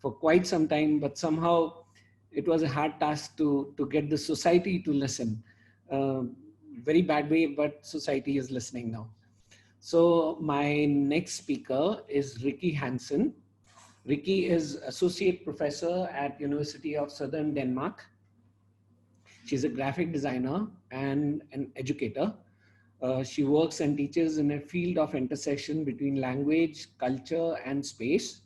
for quite some time, but somehow it was a hard task to get the society to listen. Very bad way, but society is listening now. So my next speaker is Rikke Hansen. Rikke is Associate Professor at University of Southern Denmark. She's a graphic designer and an educator. She works and teaches in a field of intersection between language, culture, and space,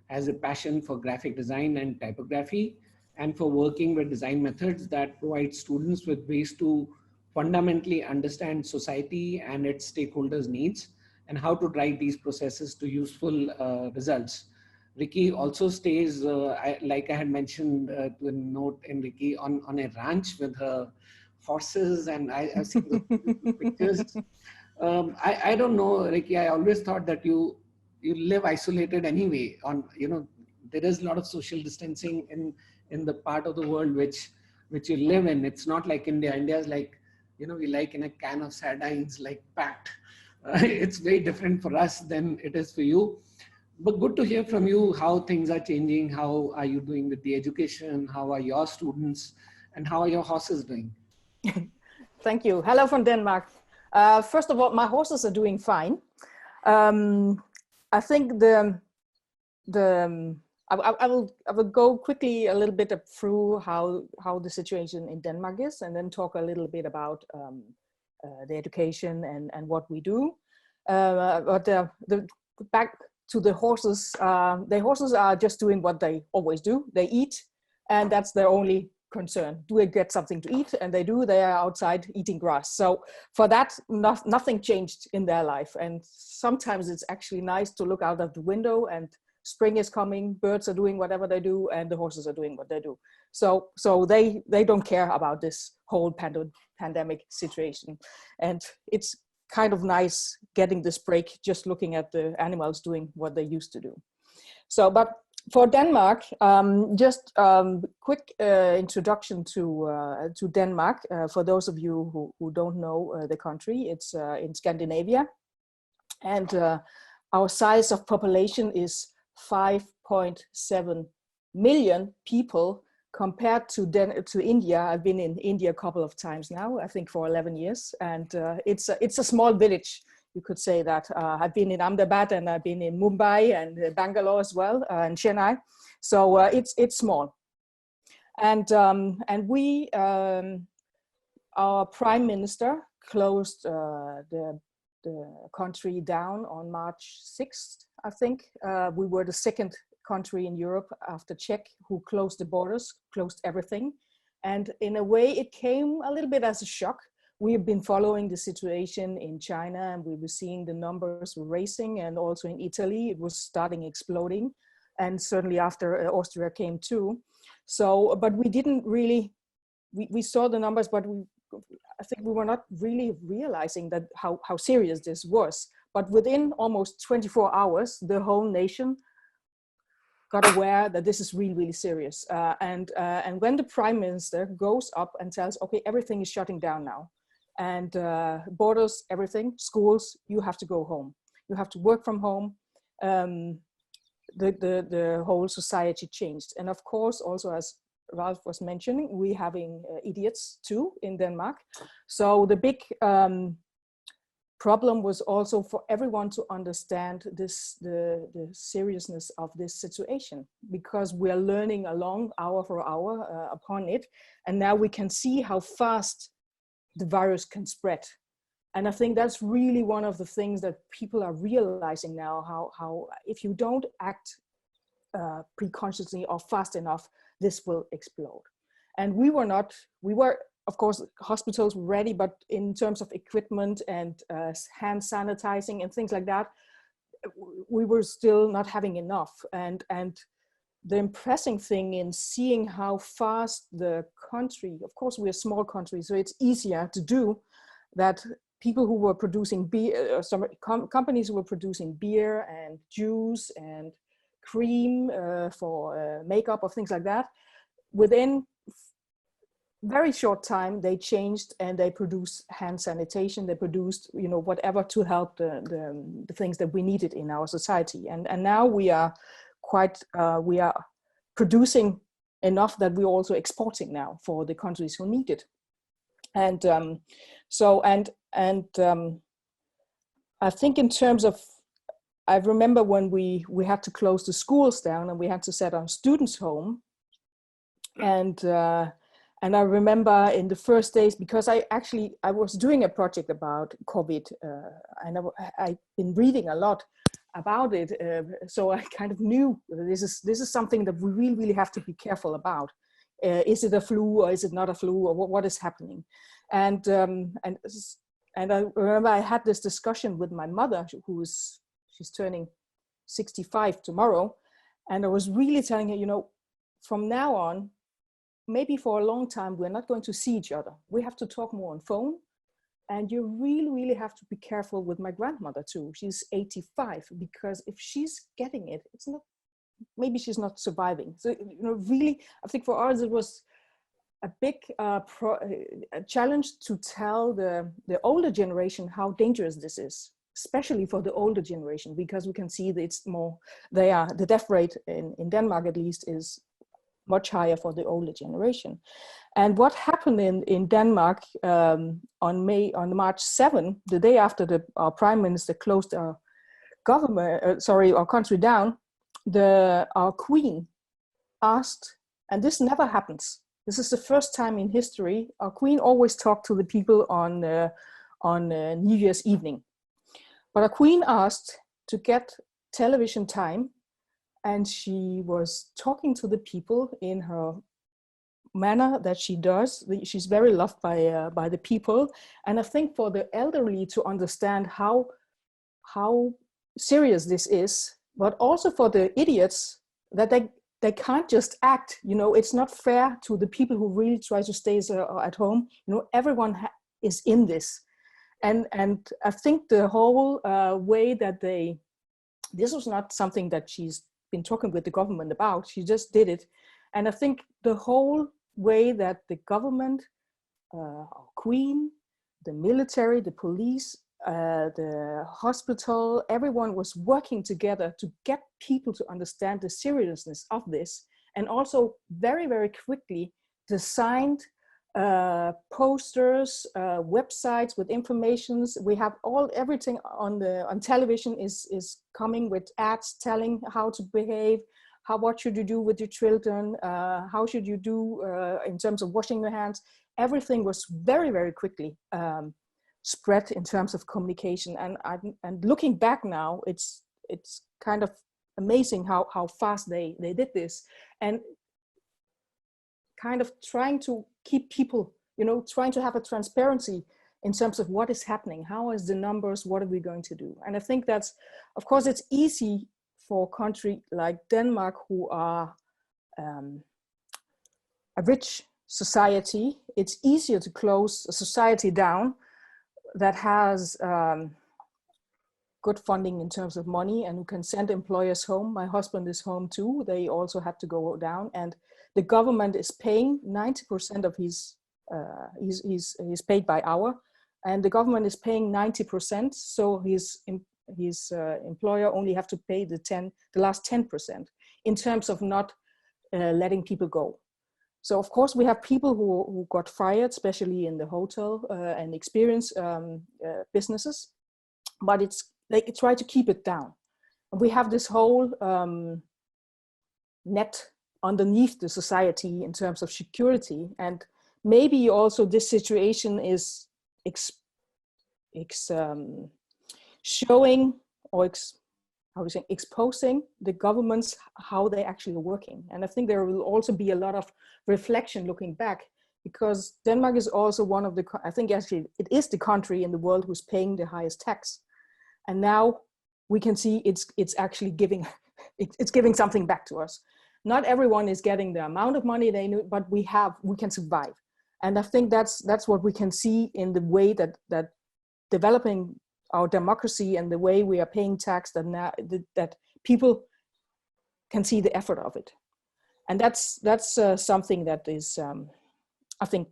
has a passion for graphic design and typography, and for working with design methods that provide students with ways to fundamentally understand society and its stakeholders' needs, and how to drive these processes to useful results. Rikke also stays, like I had mentioned to a note in Rikke, on a ranch with her horses, and I've seen the pictures. I don't know, Rikke, I always thought that you live isolated anyway. There is a lot of social distancing in the part of the world which you live in. It's not like India. India is like, we like in a can of sardines, like packed. It's very different for us than it is for you. But good to hear from you how things are changing. How are you doing with the education? How are your students? And how are your horses doing? Thank you. Hello from Denmark. First of all, my horses are doing fine. I think I will go quickly a little bit through how the situation in Denmark is, and then talk a little bit about the education and what we do. Back to the horses. The horses are just doing what they always do. They eat, and that's their only concern. Do they get something to eat? And they do. They are outside eating grass. So for that, nothing changed in their life. And sometimes it's actually nice to look out of the window, and spring is coming, birds are doing whatever they do, and the horses are doing what they do. So they don't care about this whole pandemic situation. And it's kind of nice getting this break, just looking at the animals doing what they used to do. So, but for Denmark, just quick introduction to Denmark. For those of you who don't know the country, it's in Scandinavia. And our size of population is 5.7 million people compared to India. I've been in India a couple of times now, I think for 11 years. And it's a small village, you could say that. I've been in Ahmedabad, and I've been in Mumbai and Bangalore as well, and Chennai. So it's small. And we, our prime minister closed the country down on March 6th, I think. We were the second country in Europe after Czech who closed the borders, closed everything. And in a way, it came a little bit as a shock. We have been following the situation in China, and we were seeing the numbers rising, and also in Italy, it was starting exploding. And certainly after Austria came too. So, but we didn't really, we saw the numbers, but I think we were not really realizing that how serious this was. But within almost 24 hours, the whole nation got aware that this is really, really serious. And when the prime minister goes up and tells, okay, everything is shutting down now, and borders, everything, schools, you have to go home. You have to work from home. The whole society changed. And of course, also as Ralph was mentioning, we having idiots too in Denmark. So the big problem was also for everyone to understand the seriousness of this situation, because we are learning along hour for hour upon it. And now we can see how fast the virus can spread. And I think that's really one of the things that people are realizing now, how if you don't act pre-consciously or fast enough, this will explode. And we were, of course, hospitals were ready, but in terms of equipment and hand sanitizing and things like that, we were still not having enough. And the impressive thing in seeing how fast the country, of course, we're a small country, so it's easier to do that. People who were producing beer, companies who were producing beer and juice and cream for makeup or things like that, within very short time they changed and they produced hand sanitation. They produced, you know, whatever to help the things that we needed in our society. And now we are we are producing enough that we're also exporting now for the countries who need it. And I think in terms of, I remember when we had to close the schools down and we had to set our students home. And I remember in the first days, because I was doing a project about COVID, and I've been reading a lot about it, so I kind of knew this is something that we really have to be careful about. Is it a flu or is it not a flu, or what is happening? And I remember I had this discussion with my mother, she's turning 65 tomorrow, and I was really telling her, you know, from now on, maybe for a long time, we're not going to see each other. We have to talk more on phone, and you really have to be careful with my grandmother too. She's 85, because if she's getting it, it's not, maybe she's not surviving. So, you know, really, I think for us, it was a big a challenge to tell the older generation how dangerous this is, especially for the older generation, because we can see that it's more, the death rate in Denmark at least is much higher for the older generation. And what happened in Denmark on March 7, the day after our prime minister closed our our country down, our queen asked, and this never happens. This is the first time in history. Our queen always talked to the people on New Year's evening. But our queen asked to get television time, and she was talking to the people in her manner that she does. She's very loved by the people. And I think for the elderly to understand how serious this is, but also for the idiots, that they can't just act, you know, it's not fair to the people who really try to stay at home. You know, everyone is in this. And I think the whole way that this was not something that she's been talking with the government about, she just did it. And I think the whole way that the government, our queen, the military, the police, the hospital, everyone was working together to get people to understand the seriousness of this, and also very, very quickly designed posters, websites with informations. We have everything on television is coming with ads telling how to behave, what should you do with your children, how should you do in terms of washing your hands. Everything was very, very quickly spread in terms of communication. And looking back now, it's kind of amazing how fast they did this, and kind of trying to keep people, you know, trying to have a transparency in terms of what is happening, how is the numbers, what are we going to do. And I think that's, of course, it's easy for a country like Denmark, who are a rich society it's easier to close a society down that has good funding in terms of money and who can send employers home. My husband is home too. They also had to go down, and the government is paying 90% of his, he's paid by hour, and the government is paying 90%. So his employer only have to pay the last 10% in terms of not letting people go. So of course we have people who got fired, especially in the hotel and experience businesses, but they try to keep it down. We have this whole net underneath the society in terms of security, and maybe also this situation is showing or exposing the governments how they actually are working. And I think there will also be a lot of reflection looking back, because Denmark is also one of the, I think actually it is the country in the world who's paying the highest tax. And now we can see it's actually giving, it's giving something back to us. Not everyone is getting the amount of money they need, but we can survive. And I think that's what we can see in the way that developing our democracy and the way we are paying tax, that people can see the effort of it. And that's something that is, I think,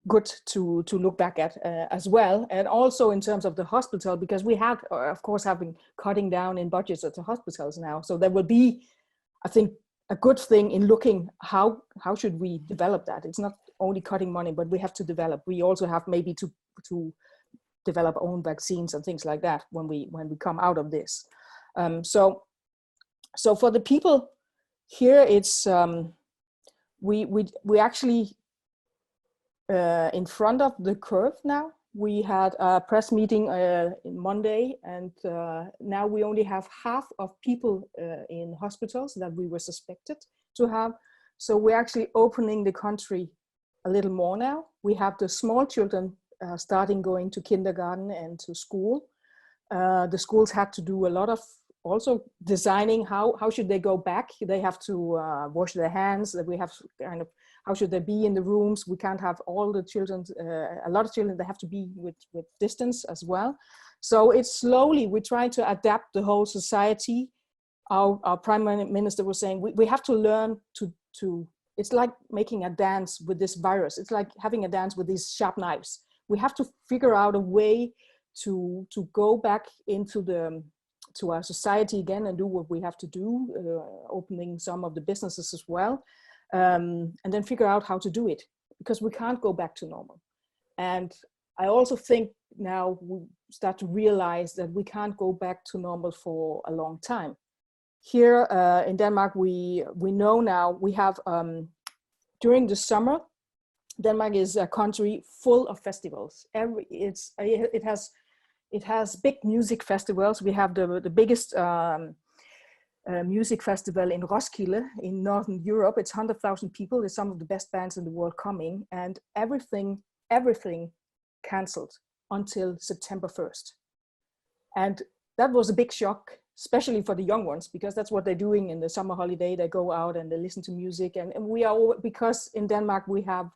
good to look back at as well. And also in terms of the hospital, because we have, of course, have been cutting down in budgets at the hospitals now. So there will be, I think, a good thing in looking how should we develop that. It's not only cutting money, but we have to develop. We also have maybe to develop our own vaccines and things like that when we come out of this. So for the people here, it's we actually in front of the curve now. We had a press meeting in Monday, and now we only have half of people in hospitals that we were suspected to have. So we're actually opening the country a little more now. We have the small children starting going to kindergarten and to school. The schools had to do a lot of also designing how should they go back. They have to wash their hands. We have kind of, how should they be in the rooms? We can't have all the children, a lot of children, they have to be with distance as well. So it's slowly, we try to adapt the whole society. Our Prime Minister was saying, we have to learn to, it's like making a dance with this virus. It's like having a dance with these sharp knives. We have to figure out a way to go back into to our society again and do what we have to do, opening some of the businesses as well. And then figure out how to do it, because we can't go back to normal. And I also think now we start to realize that we can't go back to normal for a long time. Here in Denmark, we know now we have, during the summer, Denmark is a country full of festivals. It has big music festivals. We have the biggest music festival in Roskilde in Northern Europe. It's 100,000 people. There's some of the best bands in the world coming, and everything canceled until September 1st. And that was a big shock, especially for the young ones, because that's what they're doing in the summer holiday. They go out and they listen to music. And we are, because in Denmark we have,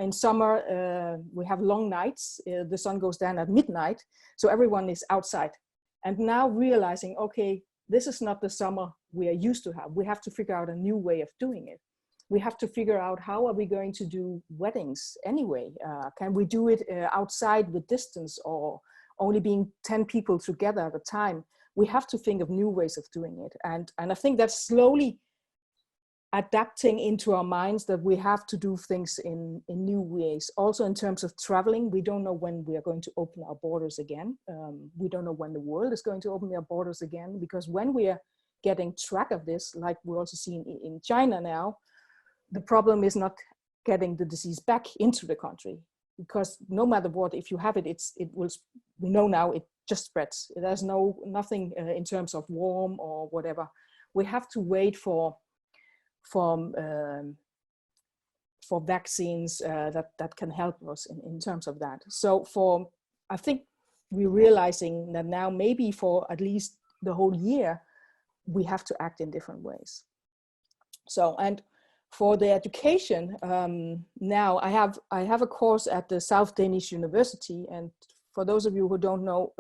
in summer we have long nights. The sun goes down at midnight. So everyone is outside. And now realizing, okay, this is not the summer we are used to have. We have to figure out a new way of doing it. We have to figure out how are we going to do weddings anyway? Can we do it outside with distance, or only being 10 people together at a time? We have to think of new ways of doing it. And I think that's slowly adapting into our minds, that we have to do things in new ways. Also in terms of traveling, we don't know when we are going to open our borders again. We don't know when the world is going to open their borders again, because when we are getting track of this, like we're also seeing in China now, the problem is not getting the disease back into the country, because no matter what, if you have it, we know now it just spreads. There's nothing in terms of warm or whatever. We have to wait for vaccines that can help us in terms of that. So I think we're realizing that now maybe for at least the whole year, we have to act in different ways. So, and For the education, now I have a course at the South Danish University, and for those of you who don't know,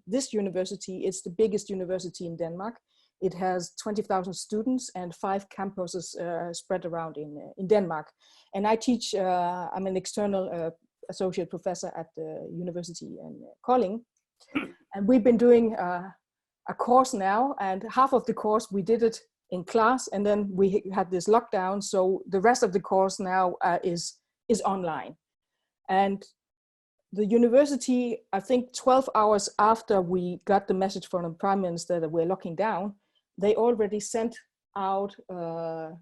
this university is the biggest university in Denmark. It has 20,000 students and 5 campuses spread around in Denmark. And I teach, I'm an external associate professor at the university in Kolding. And we've been doing a course now, and half of the course we did it in class, and then we had this lockdown. So the rest of the course now is online. And the university, I think 12 hours after we got the message from the Prime Minister that we're locking down, they already sent out on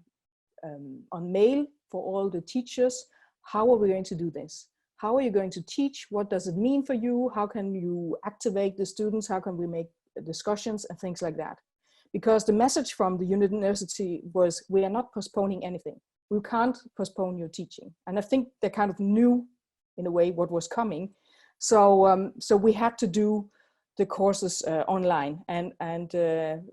mail for all the teachers, how are we going to do this? How are you going to teach? What does it mean for you? How can you activate the students? How can we make discussions and things like that? Because the message from the university was, we are not postponing anything. We can't postpone your teaching. And I think they kind of knew in a way what was coming. So, so we had to do the courses online. And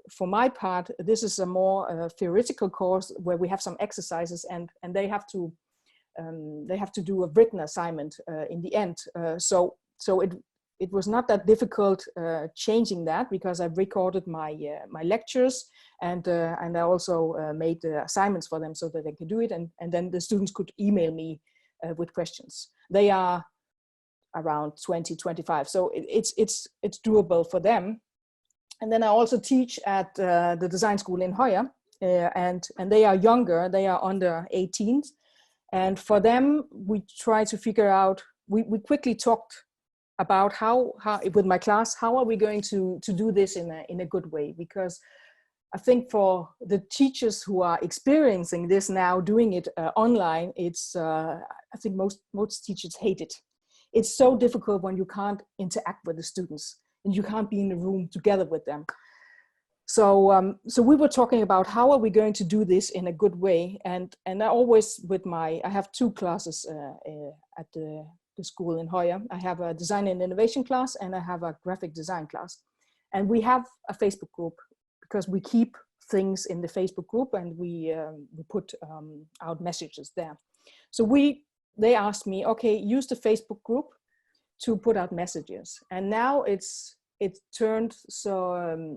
for my part, this is a more theoretical course where we have some exercises, and they have to do a written assignment in the end. So it was not that difficult changing that, because I've recorded my my lectures, and I also made the assignments for them so that they could do it, and then the students could email me with questions. They are around 20, 25, so it's doable for them. And then I also teach at the design school in Højer, and they are younger, they are under 18, and for them we try to figure out, we quickly talked about how with my class, how are we going to do this in a good way? Because I think for the teachers who are experiencing this now, doing it online, it's I think most teachers hate it. It's so difficult when you can't interact with the students and you can't be in the room together with them. So so we were talking about how are we going to do this in a good way, and I always I have 2 classes at the school in Højer. I have a design and innovation class, and I have a graphic design class. And we have a Facebook group because we keep things in the Facebook group, and we put out messages there. So they asked me, okay, use the Facebook group to put out messages. And now it turned so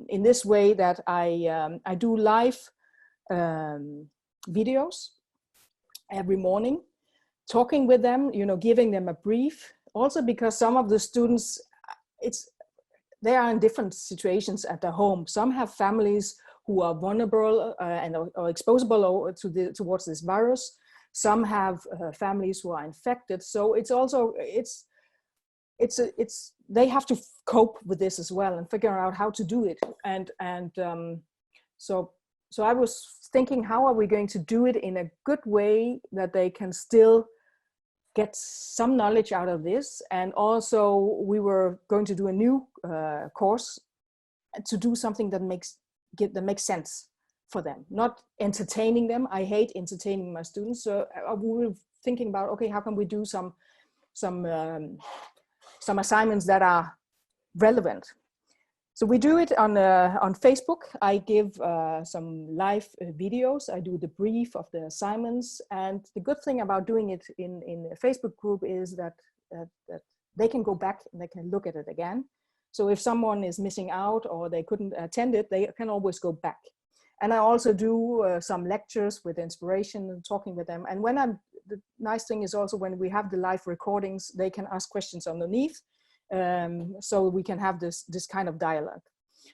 in this way that I do live videos every morning, talking with them, you know, giving them a brief. Also because some of the students, they are in different situations at their home. Some have families who are vulnerable and are exposable towards this virus. Some have families who are infected. So it's also, they have to cope with this as well and figure out how to do it. So I was thinking, how are we going to do it in a good way that they can still get some knowledge out of this? And also we were going to do a new course to do something that makes sense for them, not entertaining them. I hate entertaining my students. So we were thinking about, okay, how can we do some assignments that are relevant? So we do it on Facebook. I give some live videos. I do the brief of the assignments. And the good thing about doing it in a Facebook group is that they can go back and they can look at it again. So if someone is missing out or they couldn't attend it, they can always go back. And I also do some lectures with inspiration and talking with them. And the nice thing is also when we have the live recordings, they can ask questions underneath. So we can have this kind of dialogue.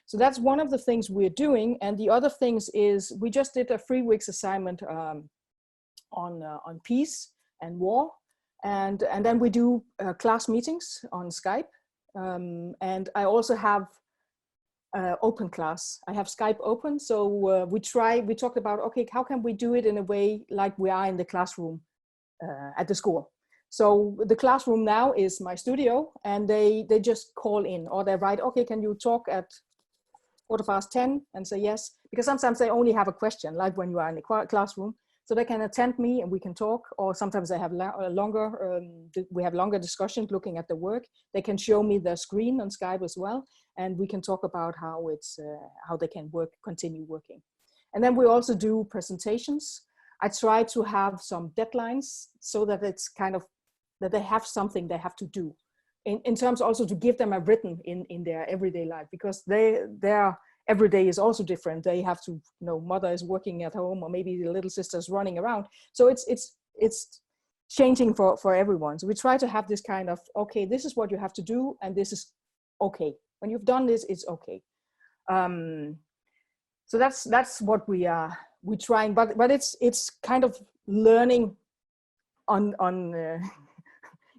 So that's one of the things we're doing. And the other things is we just did a 3 weeks assignment on peace and war. And then we do class meetings on Skype. And I also have open class. I have Skype open. So we talked about, okay, how can we do it in a way like we are in the classroom at the school? So the classroom now is my studio, and they just call in, or they write, okay, can you talk at 10:15 and say yes? Because sometimes they only have a question, like when you are in the classroom. So they can attend me and we can talk, or sometimes they have we have longer discussions looking at the work. They can show me the screen on Skype as well, and we can talk about how they can continue working. And then we also do presentations. I try to have some deadlines so that it's kind of, that they have something they have to do. In terms also to give them a written in their everyday life, because their every day is also different. They have to, mother is working at home, or maybe the little sister's running around. So it's changing for everyone. So we try to have this kind of, okay, this is what you have to do, and this is okay. When you've done this, it's okay. So that's what we're trying, but it's kind of learning on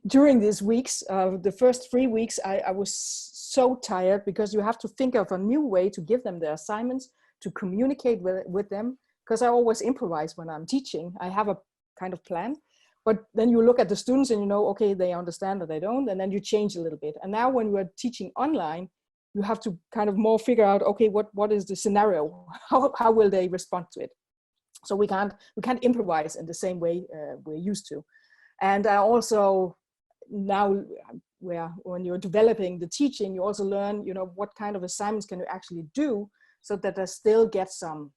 during these weeks. The first 3 weeks, I was so tired, because you have to think of a new way to give them the assignments, to communicate with them, because I always improvise when I'm teaching. I have a kind of plan, but then you look at the students and okay, they understand or they don't, and then you change a little bit. And now when we're teaching online, you have to kind of more figure out, okay, what is the scenario? How will they respond to it? So we can't improvise in the same way we're used to. And I also, now when you're developing the teaching, you also learn, what kind of assignments can you actually do, so that they still get some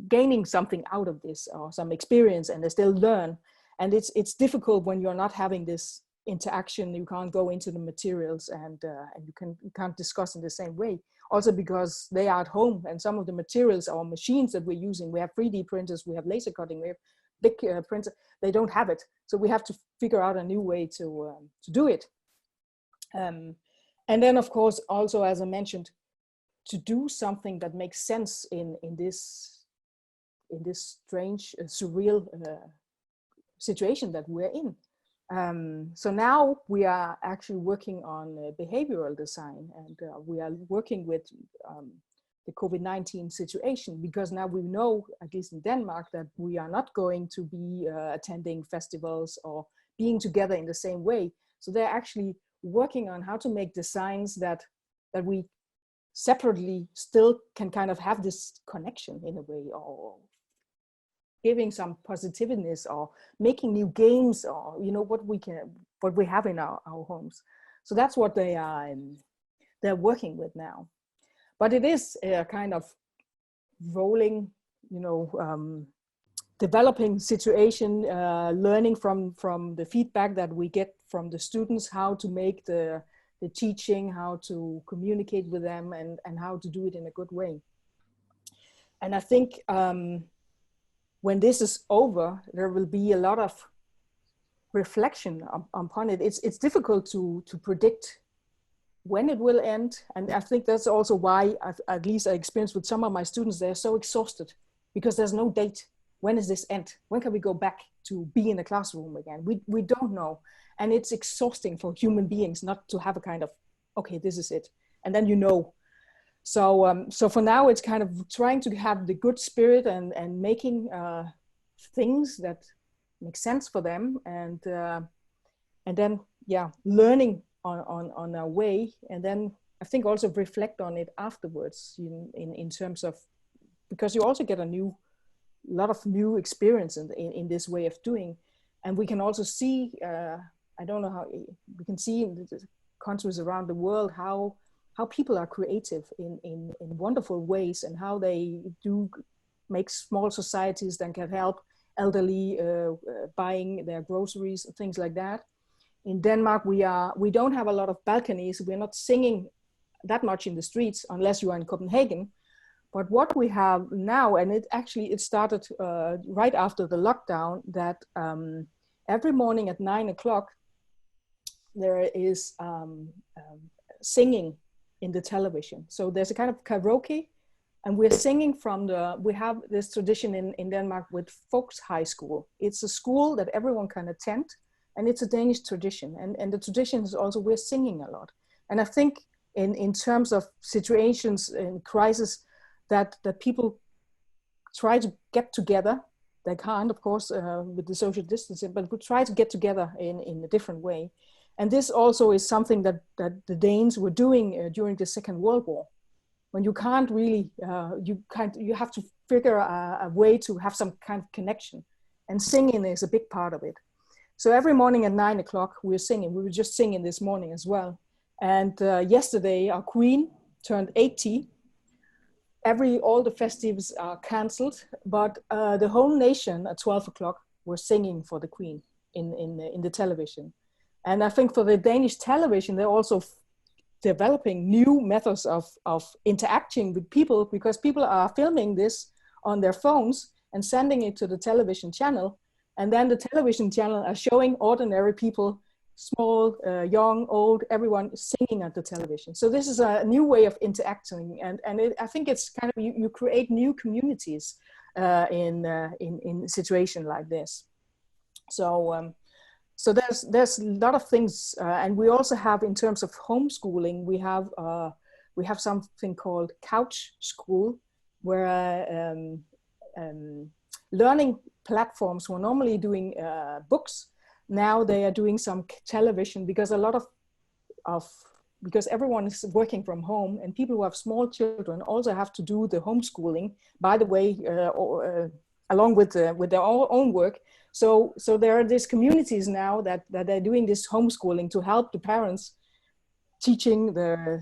gaining something out of this, or some experience, and they still learn. And it's difficult when you're not having this interaction. You can't go into the materials, and you can't discuss in the same way. Also because they are at home, and some of the materials or machines that we're using, we have 3D printers, we have laser cutting, we have big printer, they don't have it. So we have to figure out a new way to do it. And then of course, also, as I mentioned, to do something that makes sense in this strange, surreal situation that we're in. So now we are actually working on behavioral design, and we are working with the COVID-19 situation, because now we know, at least in Denmark, that we are not going to be attending festivals or being together in the same way. So they're actually working on how to make designs that we separately still can kind of have this connection in a way, or giving some positiveness, or making new games, or what we have in our homes. So that's what they're working with now. But it is a kind of rolling, developing situation, learning from the feedback that we get from the students, how to make the teaching, how to communicate with them, and how to do it in a good way. And I think when this is over, there will be a lot of reflection upon it. It's difficult to predict when it will end. And I think that's also why, at least I experienced with some of my students, they're so exhausted, because there's no date. When does this end? When can we go back to be in the classroom again? We don't know. And it's exhausting for human beings not to have a kind of, okay, this is it. And then So for now, it's kind of trying to have the good spirit and making things that make sense for them, and then learning on our way, and then I think also reflect on it afterwards in terms of, because you also get a lot of new experience in this way of doing, and we can also see I don't know how we can see in the countries around the world how people are creative in wonderful ways, and how they do make small societies that can help elderly buying their groceries and things like that. In Denmark, we don't have a lot of balconies. We're not singing that much in the streets unless you are in Copenhagen. But what we have now, and it started right after the lockdown, that every morning at 9 o'clock, there is singing in the television. So there's a kind of karaoke, and we're singing we have this tradition in Denmark with Folks High School. It's a school that everyone can attend, and it's a Danish tradition. And the tradition is also, we're singing a lot. And I think in terms of situations in crisis, that people try to get together. They can't, of course, with the social distancing, but we try to get together in a different way. And this also is something that the Danes were doing during the Second World War. When you can't really, you have to figure a way to have some kind of connection. And singing is a big part of it. So every morning at 9 o'clock, we're singing. We were just singing this morning as well. And yesterday, our queen turned 80. all the festivities are cancelled, but the whole nation at 12 o'clock were singing for the Queen in the television. And I think for the Danish television, they're also developing new methods of interacting with people, because people are filming this on their phones and sending it to the television channel. And then the television channel are showing ordinary people, small, young, old, everyone singing at the television. So this is a new way of interacting. And I think it's kind of, you create new communities in a situation like this. So, so there's a lot of things, and we also have, in terms of homeschooling, we have something called Couch School, where learning platforms were normally doing books. Now they are doing some television, because a lot because everyone is working from home, and people who have small children also have to do the homeschooling, by the way, along with their own work. So there are these communities now that are doing this homeschooling to help the parents teaching the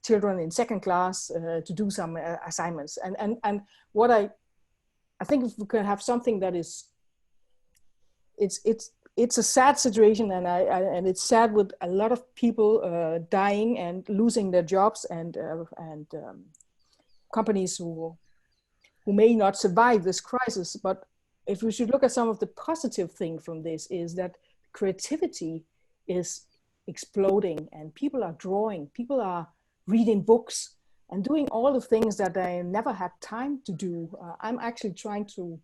children in second class to do some assignments. And what I think, if we can have something that is, it's a sad situation, and it's sad with a lot of people dying and losing their jobs, and companies who may not survive this crisis. But if we should look at some of the positive thing from this, is that creativity is exploding, and people are drawing, people are reading books and doing all the things that they never had time to do. I'm actually trying to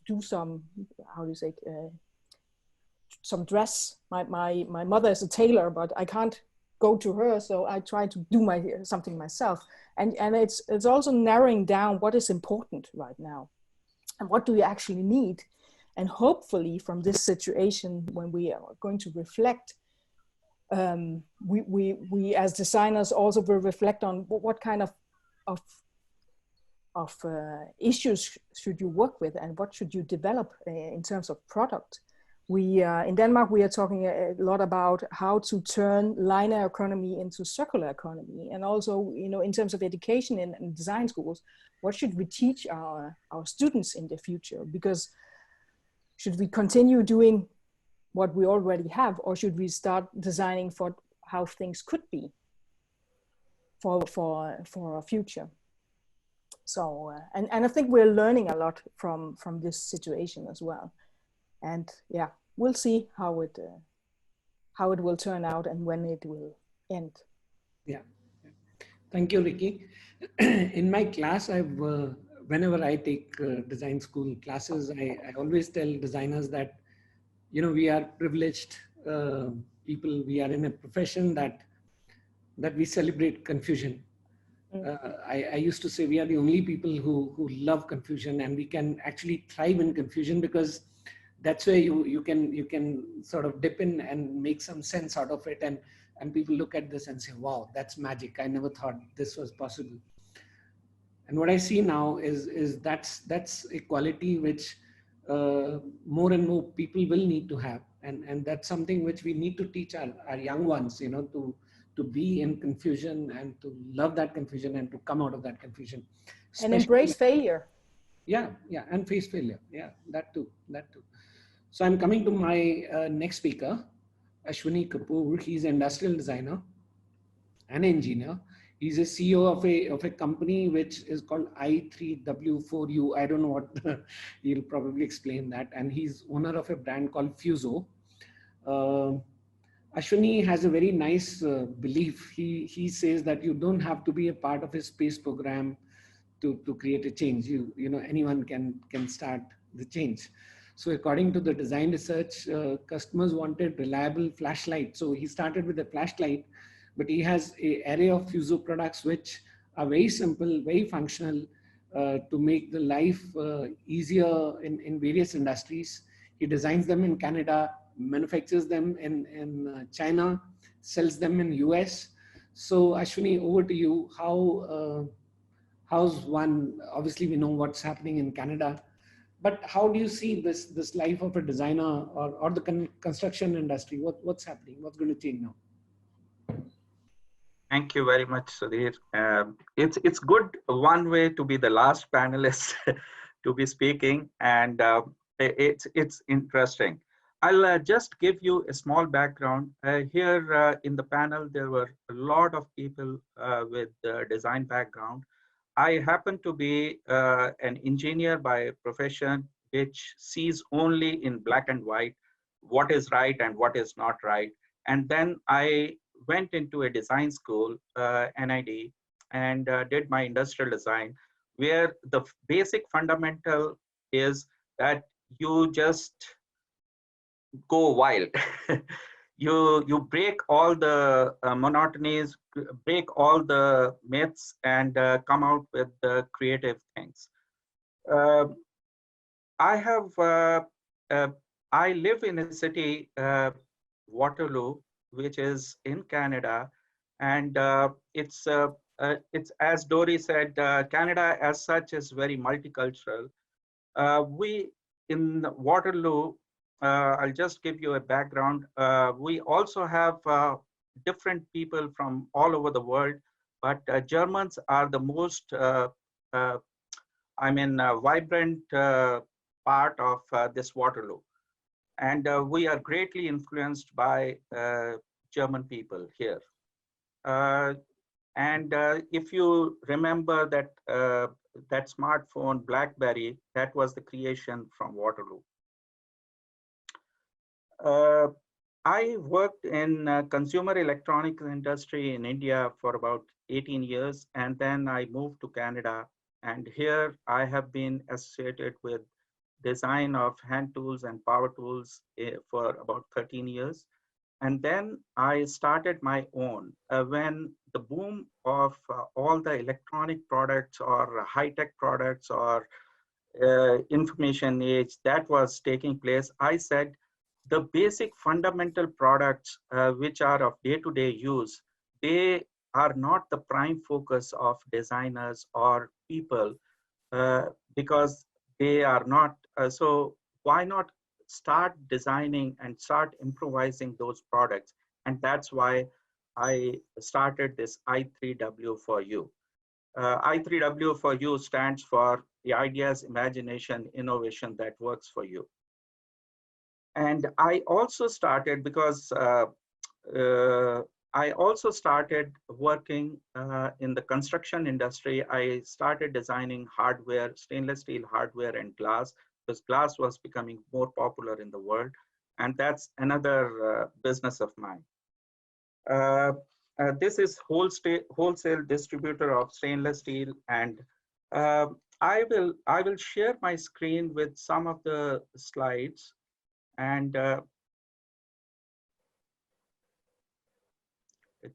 do some, how do you say, some dress. My mother is a tailor, but I can't go to her, so I try to do something myself. And it's also narrowing down what is important right now, and what do we actually need. And hopefully from this situation, when we are going to reflect, we as designers also will reflect on what kind of issues should you work with, and what should you develop in terms of product. In Denmark, we are talking a lot about how to turn linear economy into circular economy. And also, in terms of education in design schools, what should we teach our students in the future? Because should we continue doing what we already have, or should we start designing for how things could be for our future? So, and I think we're learning a lot from this situation as well. And yeah, we'll see how it will turn out and when it will end. Yeah, thank you, Rikke. In my class, whenever I take design school classes, I always tell designers that, we are privileged people. We are in a profession that we celebrate confusion. I used to say we are the only people who love confusion, and we can actually thrive in confusion, because that's where you can sort of dip in and make some sense out of it, and people look at this and say, wow, that's magic. I never thought this was possible. And what I see now is that's a quality which more and more people will need to have, and that's something which we need to teach our young ones, to be in confusion and to love that confusion and to come out of that confusion. And embrace failure. Yeah, and face failure. Yeah, that too. So I'm coming to my next speaker, Ashwani Kapur. He's an industrial designer and engineer. He's a CEO of a company which is called I3W4U. I don't know what, he'll probably explain that. And he's owner of a brand called Fuso. Ashwani has a very nice belief. He says that you don't have to be a part of a space program to create a change. Anyone can start the change. So according to the design research, customers wanted reliable flashlight. So he started with a flashlight, but he has an array of Fuso products which are very simple, very functional, to make the life easier in various industries. He designs them in Canada, manufactures them in China, sells them in US. So Ashwani, over to you. How's one, obviously we know what's happening in Canada, but how do you see this life of a designer or the construction industry? What's happening? What's going to change now? Thank you very much, Sudhir. It's good one way to be the last panelist to be speaking, and it's interesting. I'll just give you a small background. Here in the panel, there were a lot of people with design background. I happen to be an engineer by profession, which sees only in black and white what is right and what is not right. And then I went into a design school, NID, and did my industrial design, where the basic fundamental is that you just go wild. you break all the monotonies, break all the myths, and come out with the creative things. I live in a city, Waterloo, which is in Canada, and it's as Dory said, Canada as such is very multicultural. We in Waterloo, I'll just give you a background. We also have different people from all over the world, but Germans are the most, vibrant part of this Waterloo. And we are greatly influenced by German people here. If you remember that that smartphone, BlackBerry, that was the creation from Waterloo. I worked in consumer electronics industry in India for about 18 years, and then I moved to Canada. And here I have been associated with design of hand tools and power tools for about 13 years. And then I started my own. When the boom of all the electronic products or high-tech products or information age that was taking place, I said the basic fundamental products which are of day-to-day use, they are not the prime focus of designers or people because they are not. So why not start designing and start improvising those products? And that's why I started this I3W for You. I3W for You stands for the ideas, imagination, innovation that works for you. And I also started because I also started working in the construction industry. I started designing hardware, stainless steel hardware and glass, because glass was becoming more popular in the world. And that's another business of mine. This is wholesale distributor of stainless steel. And I will share my screen with some of the slides. And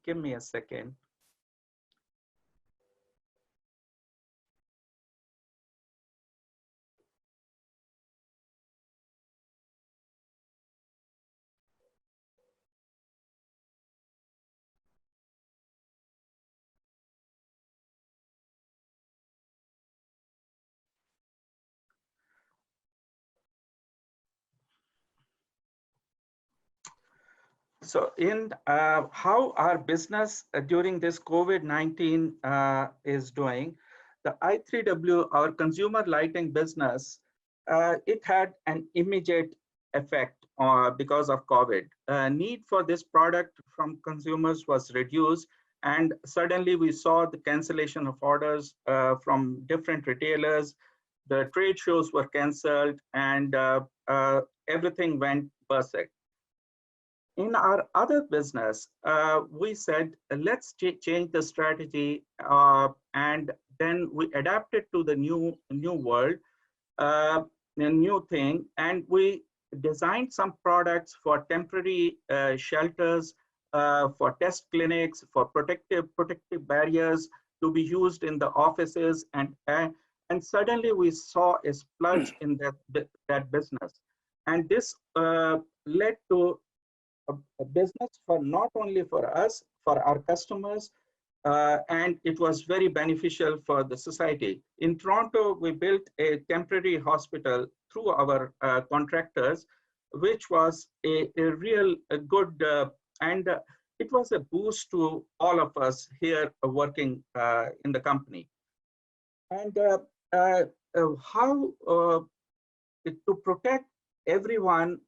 give me a second. So in how our business during this COVID-19 is doing, the I3W, our consumer lighting business, it had an immediate effect because of COVID. Need for this product from consumers was reduced, and suddenly we saw the cancellation of orders from different retailers. The trade shows were canceled, and everything went berserk. In our other business, we said, let's change the strategy, and then we adapted to the new world, a new thing, and we designed some products for temporary shelters, for test clinics, for protective barriers to be used in the offices, and suddenly we saw a splurge in that business, and this led to a business for not only for us, for our customers, and it was very beneficial for the society. In Toronto, we built a temporary hospital through our contractors, which was a real good, and it was a boost to all of us here working in the company. And how to protect everyone,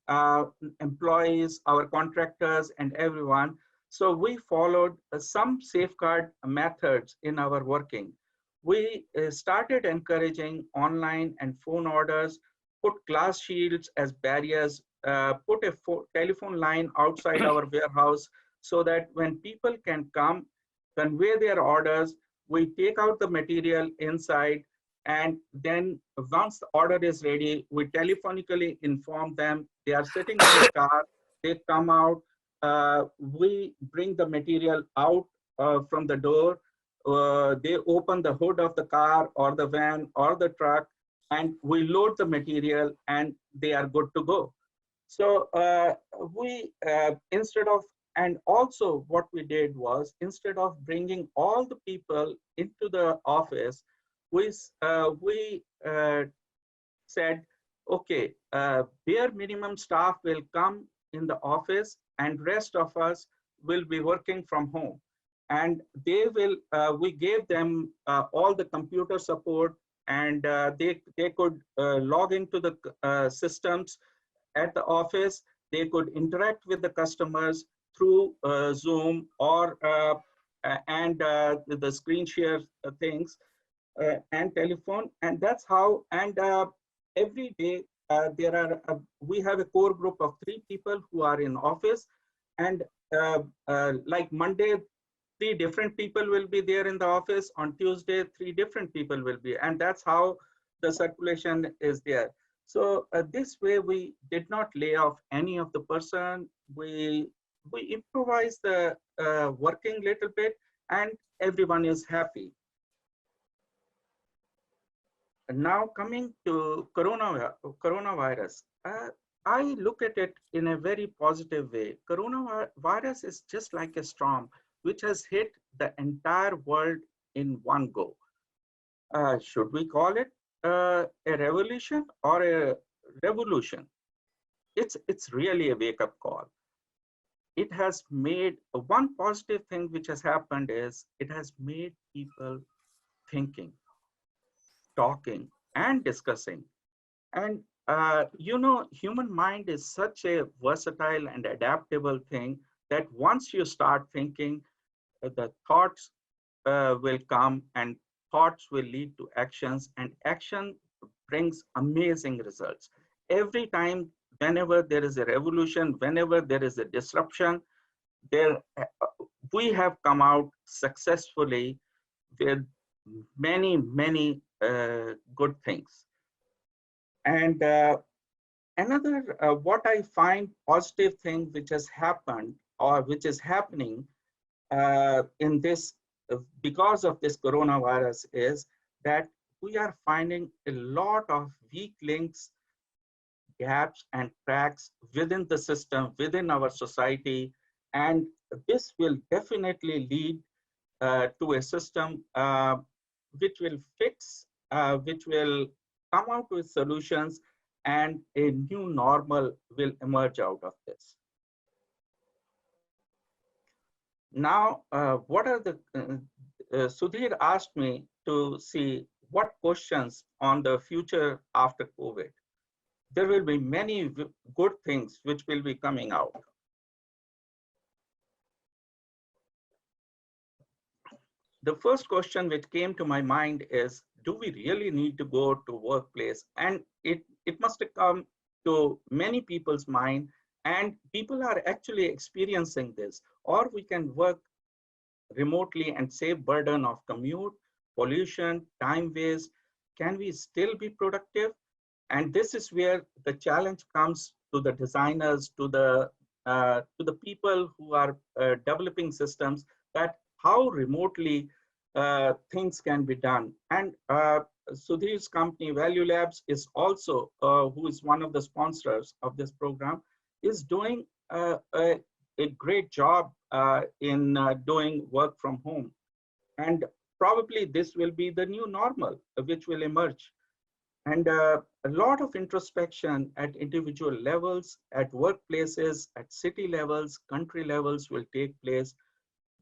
employees, our contractors, and everyone. So we followed some safeguard methods in our working. We started encouraging online and phone orders, put glass shields as barriers, put a telephone line outside our warehouse so that when people can come, convey their orders, we take out the material inside, and then once the order is ready, we telephonically inform them. They are sitting in the car, they come out, we bring the material out from the door, they open the hood of the car or the van or the truck, and we load the material and they are good to go. So instead of, and also what we did was, instead of bringing all the people into the office, we said, okay, bare minimum staff will come in the office and rest of us will be working from home. And they will, we gave them all the computer support, and they could log into the systems at the office. They could interact with the customers through Zoom or the screen share things and telephone. And that's how, and every day there are, we have a core group of 3 people who are in office, and like Monday, 3 different people will be there in the office. On Tuesday, 3 different people will be, and that's how the circulation is there. So this way, we did not lay off any of the person. We improvised the working little bit, and everyone is happy. And now coming to coronavirus, I look at it in a very positive way. Coronavirus is just like a storm which has hit the entire world in one go. Should we call it a revolution or a revolution? It's really a wake-up call. It has made, one positive thing which has happened is it has made people thinking, talking, and discussing. And you know, human mind is such a versatile and adaptable thing that once you start thinking, the thoughts will come, and thoughts will lead to actions, and action brings amazing results. Every time, whenever there is a revolution, whenever there is a disruption, we have come out successfully with many, many good things. And another, what I find positive thing which has happened, or which is happening in this, because of this coronavirus, is that we are finding a lot of weak links, gaps, and cracks within the system, within our society. And this will definitely lead to a system which will fix, which will come out with solutions, and a new normal will emerge out of this. Now, what are the, Sudhir asked me to see what questions on the future after COVID. There will be many good things which will be coming out. The first question which came to my mind is, do we really need to go to workplace? And it must have come to many people's mind, and people are actually experiencing this. Or we can work remotely and save burden of commute, pollution, time waste. Can we still be productive? And this is where the challenge comes to the designers, to the people who are developing systems, that how remotely things can be done. And Sudhir's company, ValueLabs, is also, who is one of the sponsors of this program, is doing a great job in doing work from home. And probably this will be the new normal which will emerge. And a lot of introspection at individual levels, at workplaces, at city levels, country levels will take place.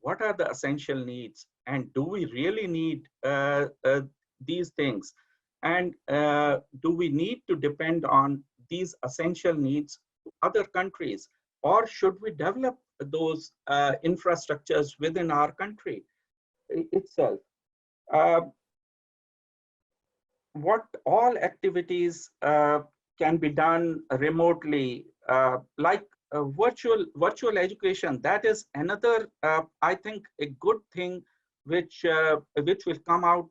What are the essential needs? And do we really need these things? And do we need to depend on these essential needs to other countries? Or should we develop those infrastructures within our country itself? What all activities can be done remotely, like virtual education. That is another, I think, a good thing which will come out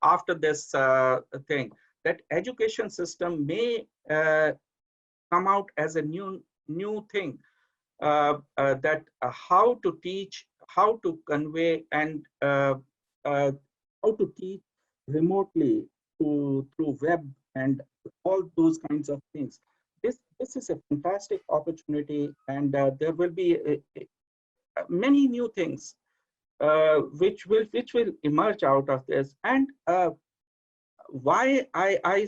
after this thing. That education system may come out as a new thing. That how to teach, how to convey, and how to teach remotely through web and all those kinds of things. This is a fantastic opportunity, and there will be many new things which will emerge out of this. And why I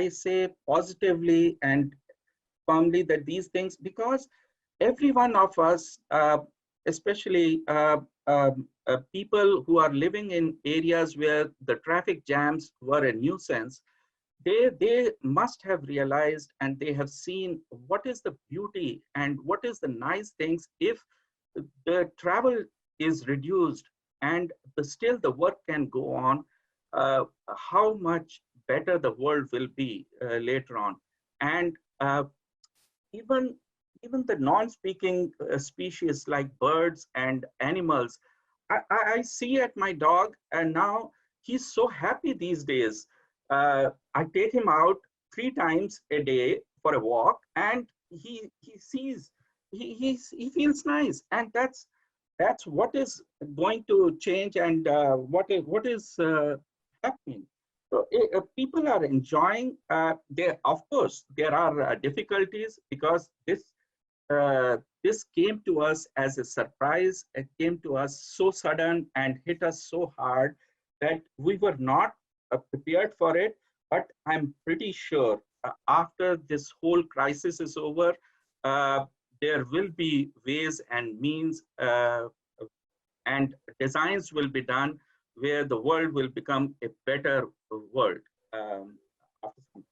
say positively and firmly that these things, because every one of us, especially people who are living in areas where the traffic jams were a nuisance, they must have realized and they have seen what is the beauty and what is the nice things if the travel is reduced and still the work can go on, how much better the world will be later on. And even the non-speaking species like birds and animals, I see at my dog, and now he's so happy these days. I take him out 3 times a day for a walk, and he feels nice, and that's what is going to change, and what is happening. So people are enjoying. Of course, there are difficulties because this came to us as a surprise. It came to us so sudden and hit us so hard that we were not prepared for it. But I'm pretty sure after this whole crisis is over, there will be ways and means and designs will be done where the world will become a better world after some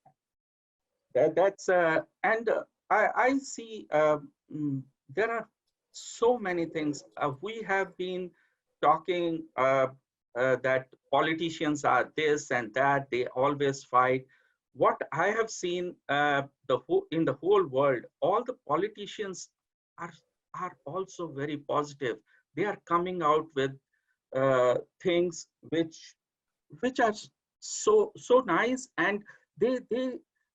time. That's and I see there are so many things. We have been talking that politicians are this and that, they always fight. What I have seen in the whole world, all the politicians are also very positive. They are coming out with things which are so nice, and they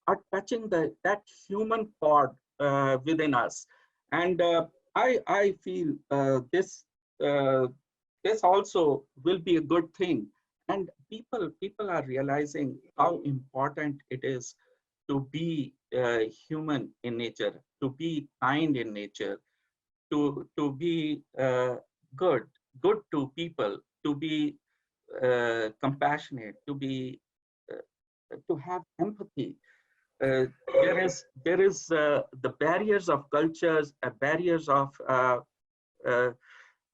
are touching that human chord within us. And I feel this also will be a good thing. And people are realizing how important it is to be human in nature, to be kind in nature, to be good to people, to be compassionate, to have empathy. There is the barriers of cultures, barriers of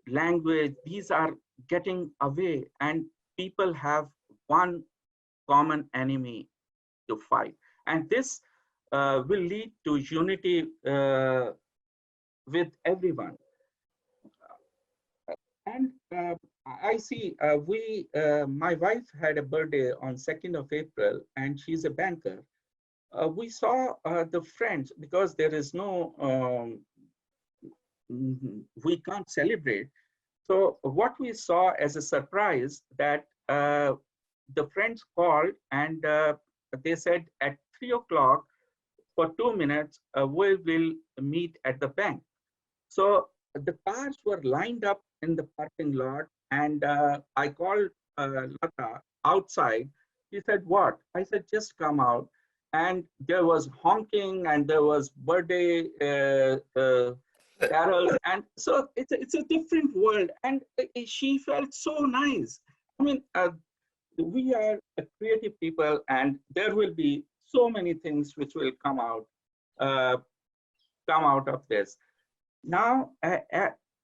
language. These are getting away, and people have one common enemy to fight, and this will lead to unity with everyone. And I see my wife had a birthday on 2nd of April, and she's a banker. We saw the friends, because there is no, we can't celebrate. So what we saw as a surprise, that the friends called and they said at 3 o'clock for 2 minutes, we will meet at the bank. So the cars were lined up in the parking lot, and I called Lata outside. She said, "What?" I said, "Just come out." And there was honking, and there was birthday carols, and so it's a different world. And she felt so nice. I mean, we are a creative people, and there will be so many things which will come out of this. Now,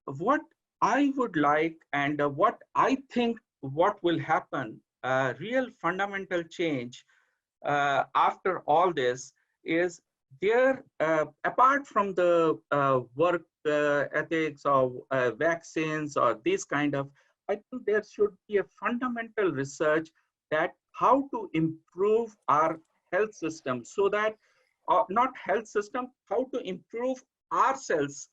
what I would like, and what I think what will happen, real fundamental change after all this is there, apart from the work ethics or vaccines or this kind of, I think there should be a fundamental research that how to improve our health system, so that, not health system, how to improve ourselves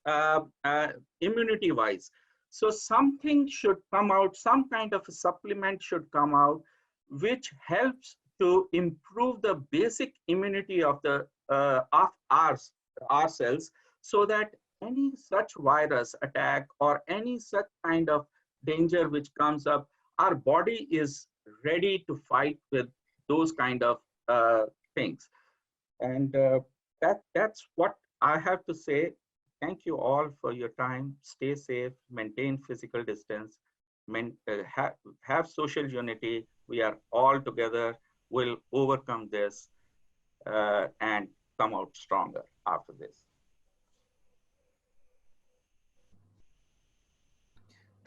immunity wise. So something should come out, some kind of a supplement should come out, which helps to improve the basic immunity of the of ourselves, so that any such virus attack or any such kind of danger which comes up, our body is ready to fight with those kind of things. And that's what I have to say. Thank you all for your time. Stay safe, maintain physical distance, have social unity. We are all together. We'll overcome this and come out stronger after this.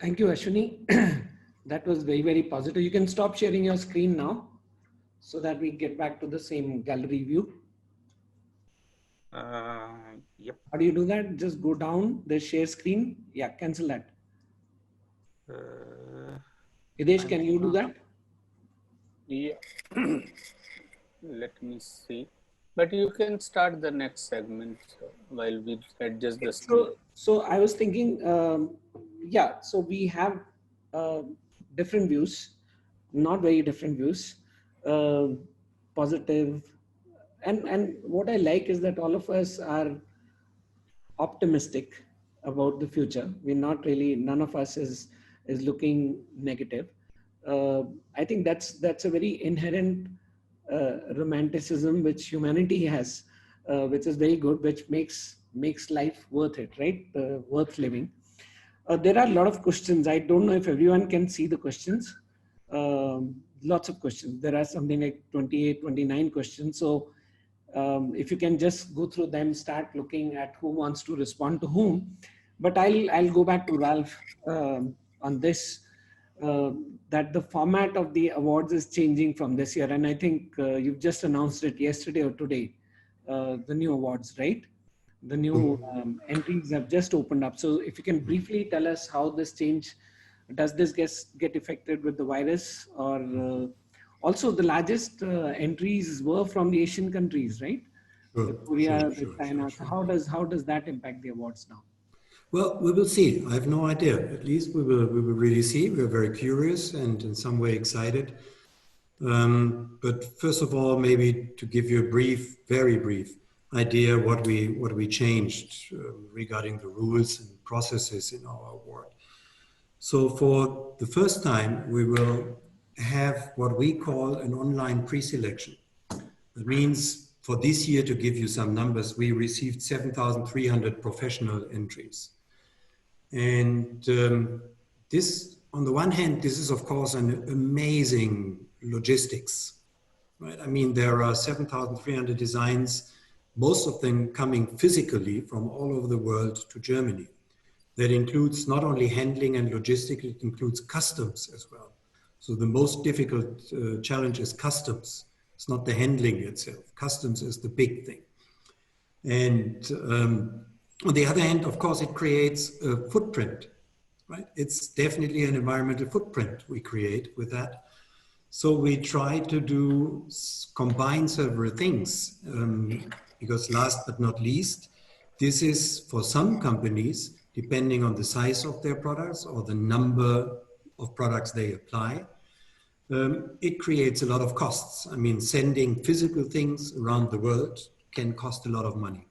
Thank you, Ashwani. That was very, very positive. You can stop sharing your screen now so that we get back to the same gallery view. Yep. How do you do that? Just go down the share screen. Yeah, cancel that. Idesh, can you do that? Yeah. Let me see. But you can start the next segment while we adjust the screen. So I was thinking, yeah, so we have different views, not very different views, positive. And what I like is that all of us are optimistic about the future. We're not really, none of us is looking negative. I think that's a very inherent romanticism which humanity has, which is very good, which makes life worth it, right? Worth living. There are a lot of questions. I don't know if everyone can see the questions. Lots of questions. There are something like 28, 29 questions. So if you can just go through them, start looking at who wants to respond to whom. But I'll go back to Ralph on this, that the format of the awards is changing from this year. And I think you've just announced it yesterday or today, the new awards, right? The new entries have just opened up. So if you can briefly tell us how this change, does this get affected with the virus, or also the largest entries were from the Asian countries, right? Sure, Korea, sure, China. sure. How does that impact the awards now? Well, we will see. I have no idea. At least we will really see. We're very curious and in some way excited. But first of all, maybe to give you a very brief idea what we changed regarding the rules and processes in our award. So for the first time, we will have what we call an online pre-selection. That means for this year, to give you some numbers, we received 7,300 professional entries. And this, on the one hand, this is of course an amazing logistics, right? I mean, there are 7,300 designs, most of them coming physically from all over the world to Germany. That includes not only handling and logistics, it includes customs as well. So the most difficult challenge is customs. It's not the handling itself. Customs is the big thing. And on the other hand, of course, it creates a footprint, right? It's definitely an environmental footprint we create with that. So we try to combine several things because last but not least, this is for some companies, depending on the size of their products or the number of products they apply, it creates a lot of costs. I mean, sending physical things around the world can cost a lot of money.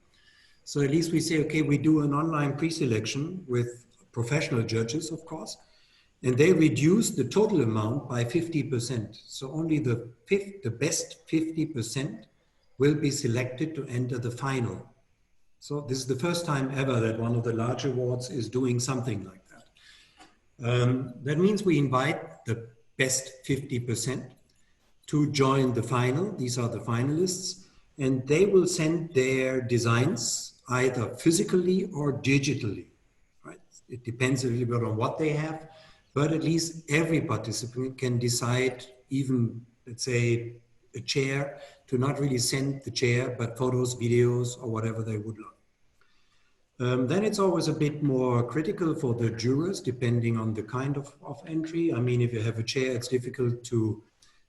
So at least we say, okay, we do an online pre-selection with professional judges, of course, and they reduce the total amount by 50%. So only the best 50% will be selected to enter the final. So this is the first time ever that one of the large awards is doing something like that. That means we invite the best 50% to join the final. These are the finalists, and they will send their designs either physically or digitally, right? It depends a little bit on what they have, but at least every participant can decide, even, let's say, a chair, to not really send the chair, but photos, videos, or whatever they would like. Then it's always a bit more critical for the jurors, depending on the kind of entry. I mean, if you have a chair, it's difficult to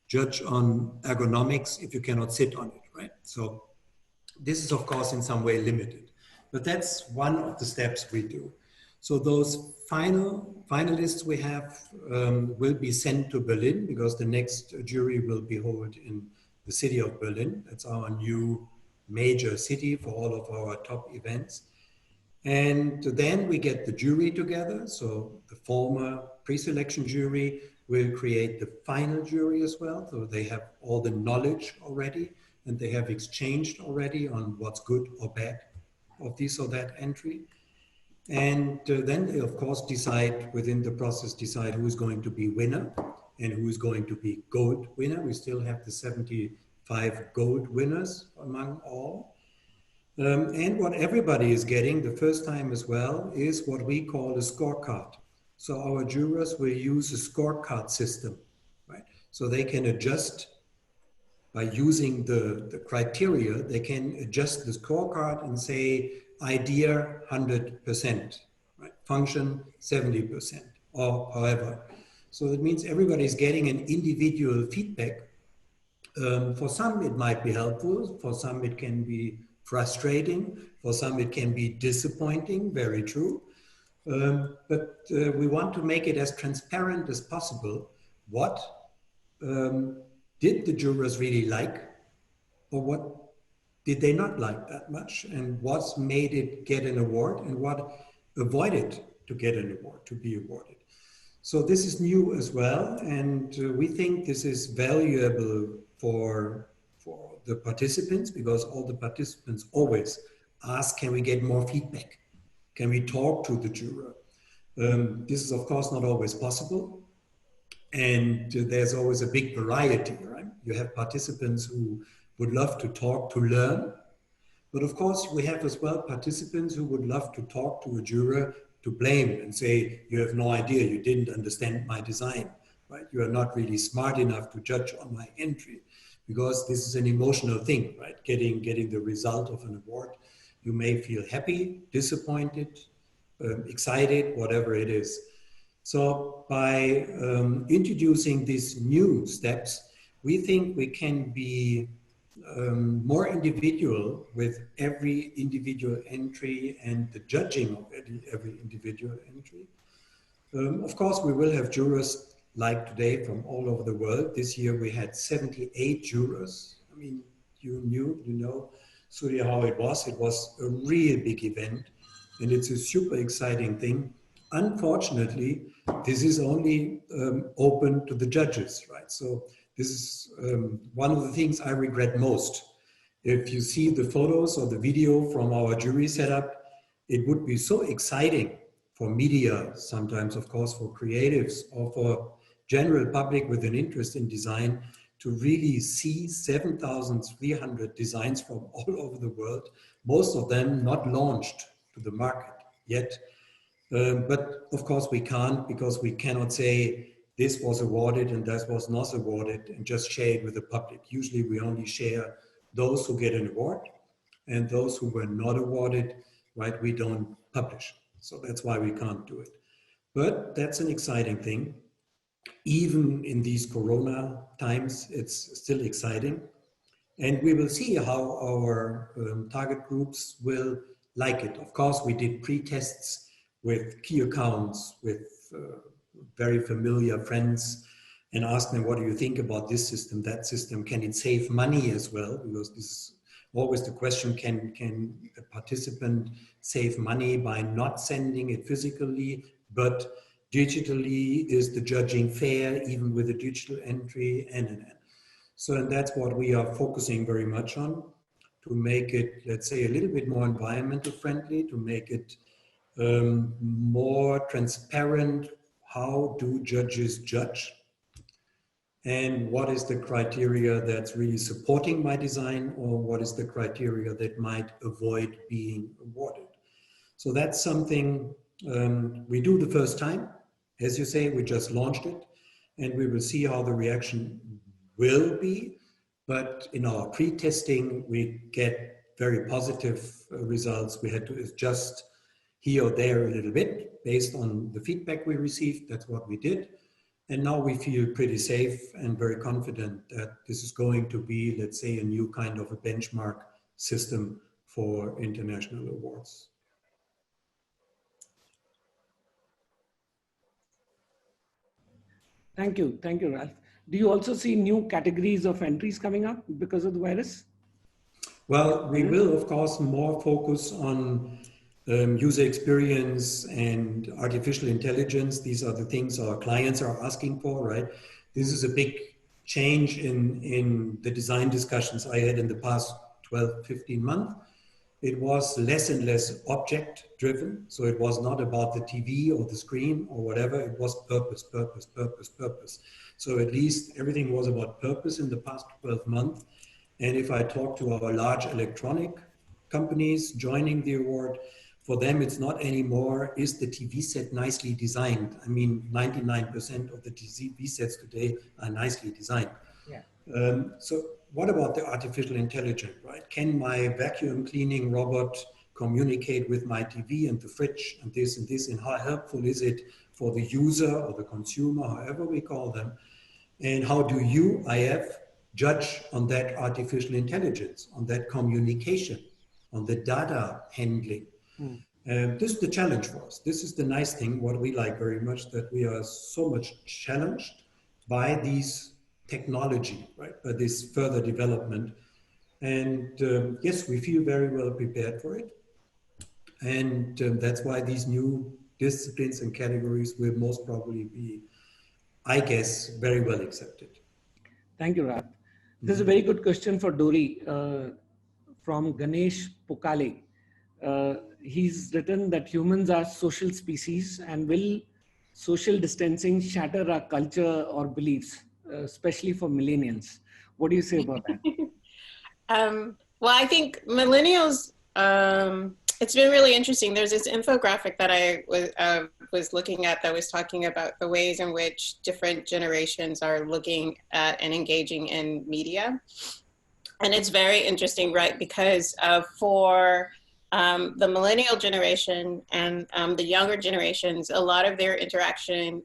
judge on ergonomics if you cannot sit on it, right? So this is, of course, in some way limited, but that's one of the steps we do. So those finalists we have will be sent to Berlin, because the next jury will be held in the city of Berlin. That's our new major city for all of our top events. And then we get the jury together. So the former pre-selection jury will create the final jury as well. So they have all the knowledge already, and they have exchanged already on what's good or bad of this or that entry. And then they, of course, decide within the process, decide who is going to be winner and who is going to be gold winner. We still have the 75 gold winners among all. And what everybody is getting the first time as well is what we call a scorecard. So our jurors will use a scorecard system, right? So they can adjust by using the criteria, they can adjust the scorecard and say, idea 100%, right? Function 70%, or however. So that means everybody is getting an individual feedback. For some, it might be helpful. For some, it can be frustrating. For some, it can be disappointing, very true. But we want to make it as transparent as possible. What did the jurors really like, or what did they not like that much, and what's made it get an award, and what avoided to get an award, to be awarded. So this is new as well, and we think this is valuable for the participants, because all the participants always ask, can we get more feedback? Can we talk to the juror? This is, of course, not always possible. And there's always a big variety, right? You have participants who would love to talk, to learn. But of course, we have as well participants who would love to talk to a juror, to blame and say, you have no idea, you didn't understand my design, right? You are not really smart enough to judge on my entry, because this is an emotional thing, right? Getting the result of an award. You may feel happy, disappointed, excited, whatever it is. So by introducing these new steps, we think we can be more individual with every individual entry and the judging of every individual entry. Of course, we will have jurors like today from all over the world. This year we had 78 jurors. I mean, you know, Sudhir, how it was. It was a real big event, and it's a super exciting thing. Unfortunately, this is only open to the judges, right? So this is one of the things I regret most. If you see the photos or the video from our jury setup, it would be so exciting for media, sometimes, of course, for creatives or for general public with an interest in design, to really see 7,300 designs from all over the world, most of them not launched to the market yet. But of course we can't, because we cannot say this was awarded and that was not awarded and just share it with the public. Usually we only share those who get an award, and those who were not awarded, right, we don't publish. So that's why we can't do it. But that's an exciting thing. Even in these Corona times, it's still exciting. And we will see how our target groups will like it. Of course, we did pre-tests with key accounts, with very familiar friends, and asked them, what do you think about this system, that system? Can it save money as well? Because this is always the question, can a participant save money by not sending it physically, but digitally? Is the judging fair, even with a digital entry? And. So, and that's what we are focusing very much on, to make it, let's say, a little bit more environmental friendly, to make it more transparent. How do judges judge? and what is the criteria that's really supporting my design, or what is the criteria that might avoid being awarded. So that's something we do the first time. As you say, we just launched it, and we will see how the reaction will be. But in our pre-testing, we get very positive results. We had to adjust here or there a little bit based on the feedback we received. That's what we did. And now we feel pretty safe and very confident that this is going to be, let's say, a new kind of a benchmark system for international awards. Thank you, Ralph. Do you also see new categories of entries coming up because of the virus? Well, we will, of course, more focus on user experience and artificial intelligence. These are the things our clients are asking for, right? This is a big change in the design discussions I had in the past 12, 15 months. It was less and less object driven. So it was not about the TV or the screen or whatever. It was purpose, purpose, purpose, purpose. So at least everything was about purpose in the past 12 months. And if I talk to our large electronic companies joining the award, for them, it's not anymore, is the TV set nicely designed? I mean, 99% of the TV sets today are nicely designed. Yeah. So what about the artificial intelligence, right? Can my vacuum cleaning robot communicate with my TV and the fridge and this, and how helpful is it for the user or the consumer, however we call them? And how do you, IF, judge on that artificial intelligence, on that communication, on the data handling? This is the challenge for us. This is the nice thing, what we like very much, that we are so much challenged by these technology, right? By this further development. And yes, we feel very well prepared for it. And that's why these new disciplines and categories will most probably be, I guess, very well accepted. Thank you, Ralph. This is a very good question for Dory from Ganesh Pukale. He's written that humans are social species, and will social distancing shatter our culture or beliefs, especially for millennials? What do you say about that? Well, I think millennials, it's been really interesting. There's this infographic that I was looking at that was talking about the ways in which different generations are looking at and engaging in media. And it's very interesting, right? Because for the millennial generation and the younger generations, a lot of their interaction,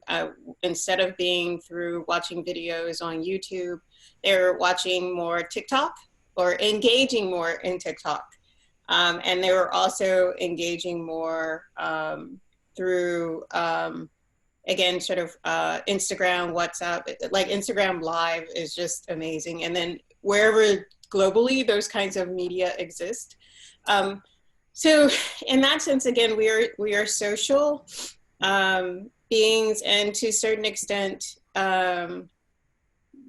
instead of being through watching videos on YouTube, they're watching more TikTok or engaging more in TikTok. And they were also engaging more through, again, sort of Instagram, WhatsApp, like Instagram Live is just amazing. And then wherever globally those kinds of media exist. So in that sense, again, we are social beings, and to a certain extent,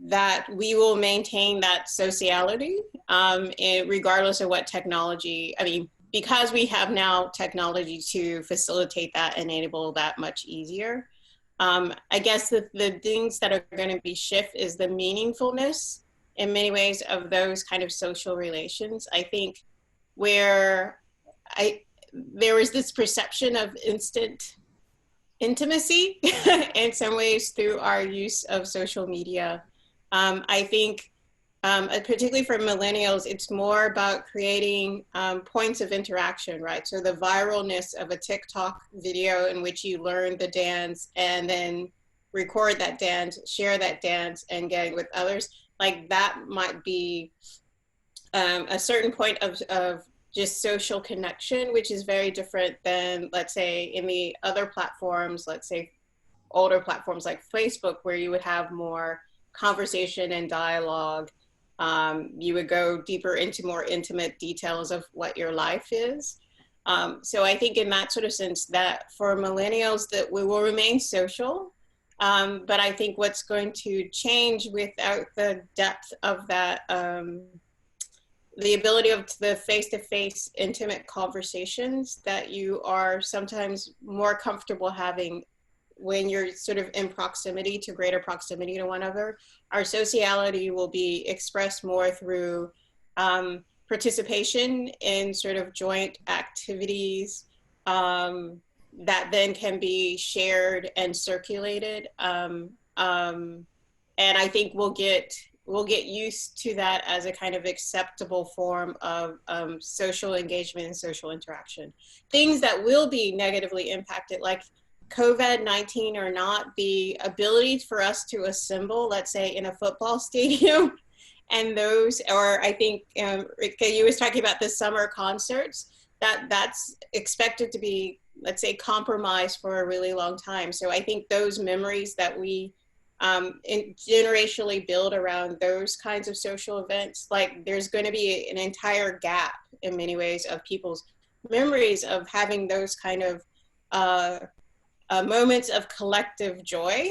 that we will maintain that sociality regardless of what technology, I mean, because we have now technology to facilitate that, enable that much easier. I guess the things that are going to be shift is the meaningfulness in many ways of those kind of social relations. I think where there was this perception of instant intimacy in some ways through our use of social media. I think, particularly for millennials, it's more about creating points of interaction, right? So the viralness of a TikTok video in which you learn the dance and then record that dance, share that dance, and get it with others, like that might be a certain point of just social connection, which is very different than, let's say, in the other platforms, let's say older platforms like Facebook, where you would have more conversation and dialogue. You would go deeper into more intimate details of what your life is. So I think in that sort of sense that for millennials that we will remain social, but I think what's going to change without the depth of that, the ability of the face-to-face intimate conversations that you are sometimes more comfortable having when you're sort of in proximity to greater proximity to one another, our sociality will be expressed more through participation in sort of joint activities that then can be shared and circulated. And I think we'll get used to that as a kind of acceptable form of social engagement and social interaction. Things that will be negatively impacted, like COVID-19 or not, the ability for us to assemble, let's say in a football stadium, and those, or I think Rikke, you was talking about the summer concerts, that's expected to be, let's say, compromised for a really long time. So I think those memories that we generationally build around those kinds of social events, like there's going to be an entire gap in many ways of people's memories of having those kind of moments of collective joy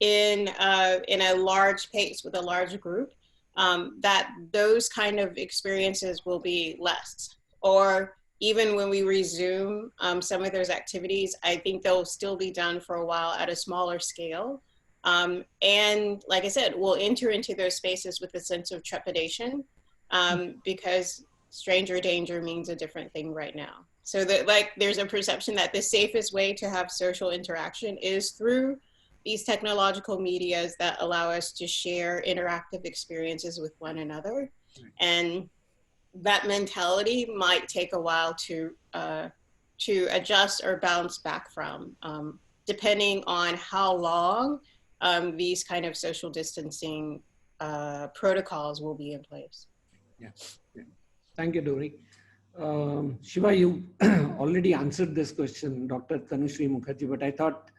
in a large pace with a large group, that those kind of experiences will be less. Or even when we resume some of those activities, I think they'll still be done for a while at a smaller scale. And like I said, we'll enter into those spaces with a sense of trepidation because stranger danger means a different thing right now. So that, like, there's a perception that the safest way to have social interaction is through these technological medias that allow us to share interactive experiences with one another. And that mentality might take a while to adjust or bounce back from, depending on how long these kind of social distancing protocols will be in place. Yeah. Thank you, Dory. Shiva, you already answered this question, Dr. Tanushree Mukherjee, but I thought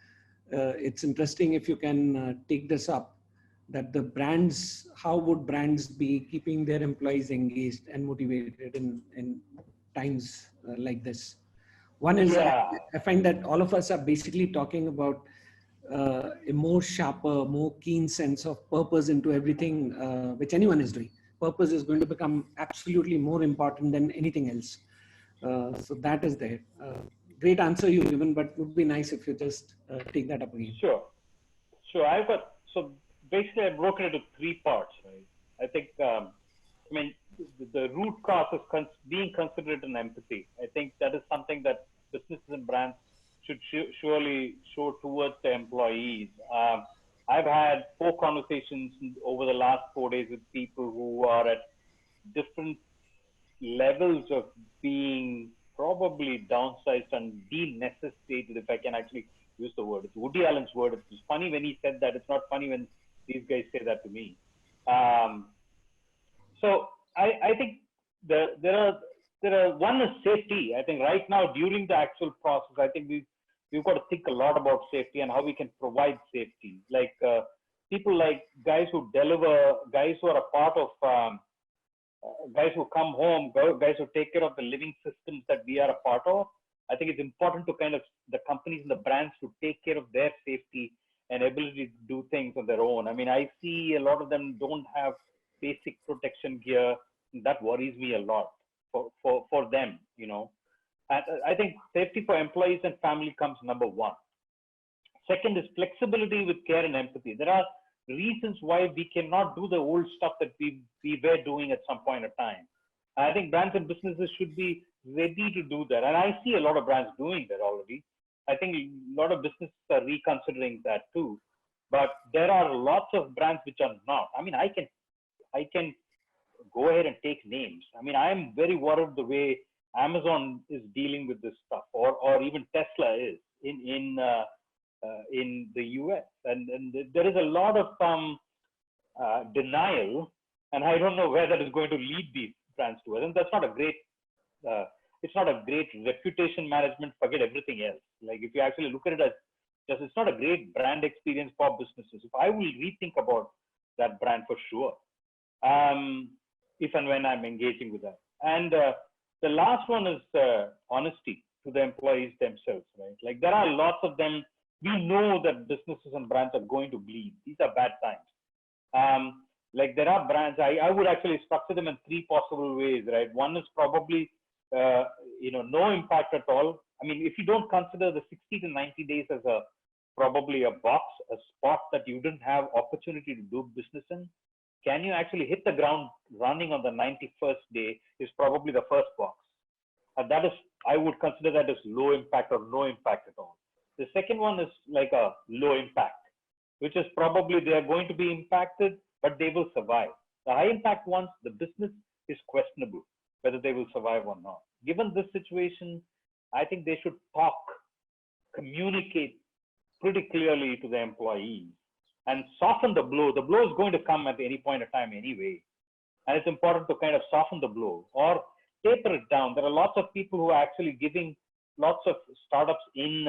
it's interesting if you can take this up, that the brands, how would brands be keeping their employees engaged and motivated in times like this? One is, I find that all of us are basically talking about a more sharper, more keen sense of purpose into everything which anyone is doing. Purpose is going to become absolutely more important than anything else. So that is there. Great answer you've given, but would be nice if you just take that up again. Sure. So basically I broke it into three parts, right? I think, I mean, the root cause is being considerate and empathy. I think that is something that businesses and brands should surely show towards the employees. I've had 4 conversations over the last 4 days with people who are at different levels of being probably downsized and denecessitated, if I can actually use the word. It's Woody Allen's word. It's funny when he said that. It's not funny when these guys say that to me. So I think there are one is safety. I think right now during the actual process, I think we've got to think a lot about safety and how we can provide safety. Like people like guys who deliver, guys who are a part of, guys who come home, guys who take care of the living systems that we are a part of. I think it's important to kind of the companies and the brands to take care of their safety and ability to do things on their own. I mean, I see a lot of them don't have basic protection gear. That worries me a lot for them, you know. And I think safety for employees and family comes number 1. Second is flexibility with care and empathy. There are reasons why we cannot do the old stuff that we were doing at some point of time. I think brands and businesses should be ready to do that. And I see a lot of brands doing that already. I think a lot of businesses are reconsidering that too. But there are lots of brands which are not. I mean, I can go ahead and take names. I mean, I am very worried the way Amazon is dealing with this stuff, or even Tesla is in the US. And there is a lot of denial, and I don't know where that is going to lead these brands to. And that's not a great, it's not a great reputation management, forget everything else. Like if you actually look at it as just, it's not a great brand experience for businesses. If I will rethink about that brand for sure, if and when I'm engaging with that. And the last one is honesty to the employees themselves, right? Like there are lots of them. We know that businesses and brands are going to bleed. These are bad times. Like there are brands, I would actually structure them in 3 possible ways, right? One is probably, no impact at all. I mean, if you don't consider the 60 to 90 days as a probably a box, a spot that you didn't have opportunity to do business in, can you actually hit the ground running on the 91st day is probably the first box. And that is, I would consider that as low impact or no impact at all. The second one is like a low impact, which is probably they are going to be impacted, but they will survive. The high impact ones, the business is questionable whether they will survive or not. Given this situation, I think they should talk, communicate pretty clearly to the employees and soften the blow. The blow is going to come at any point of time anyway. And it's important to kind of soften the blow or taper it down. There are lots of people who are actually giving lots of startups in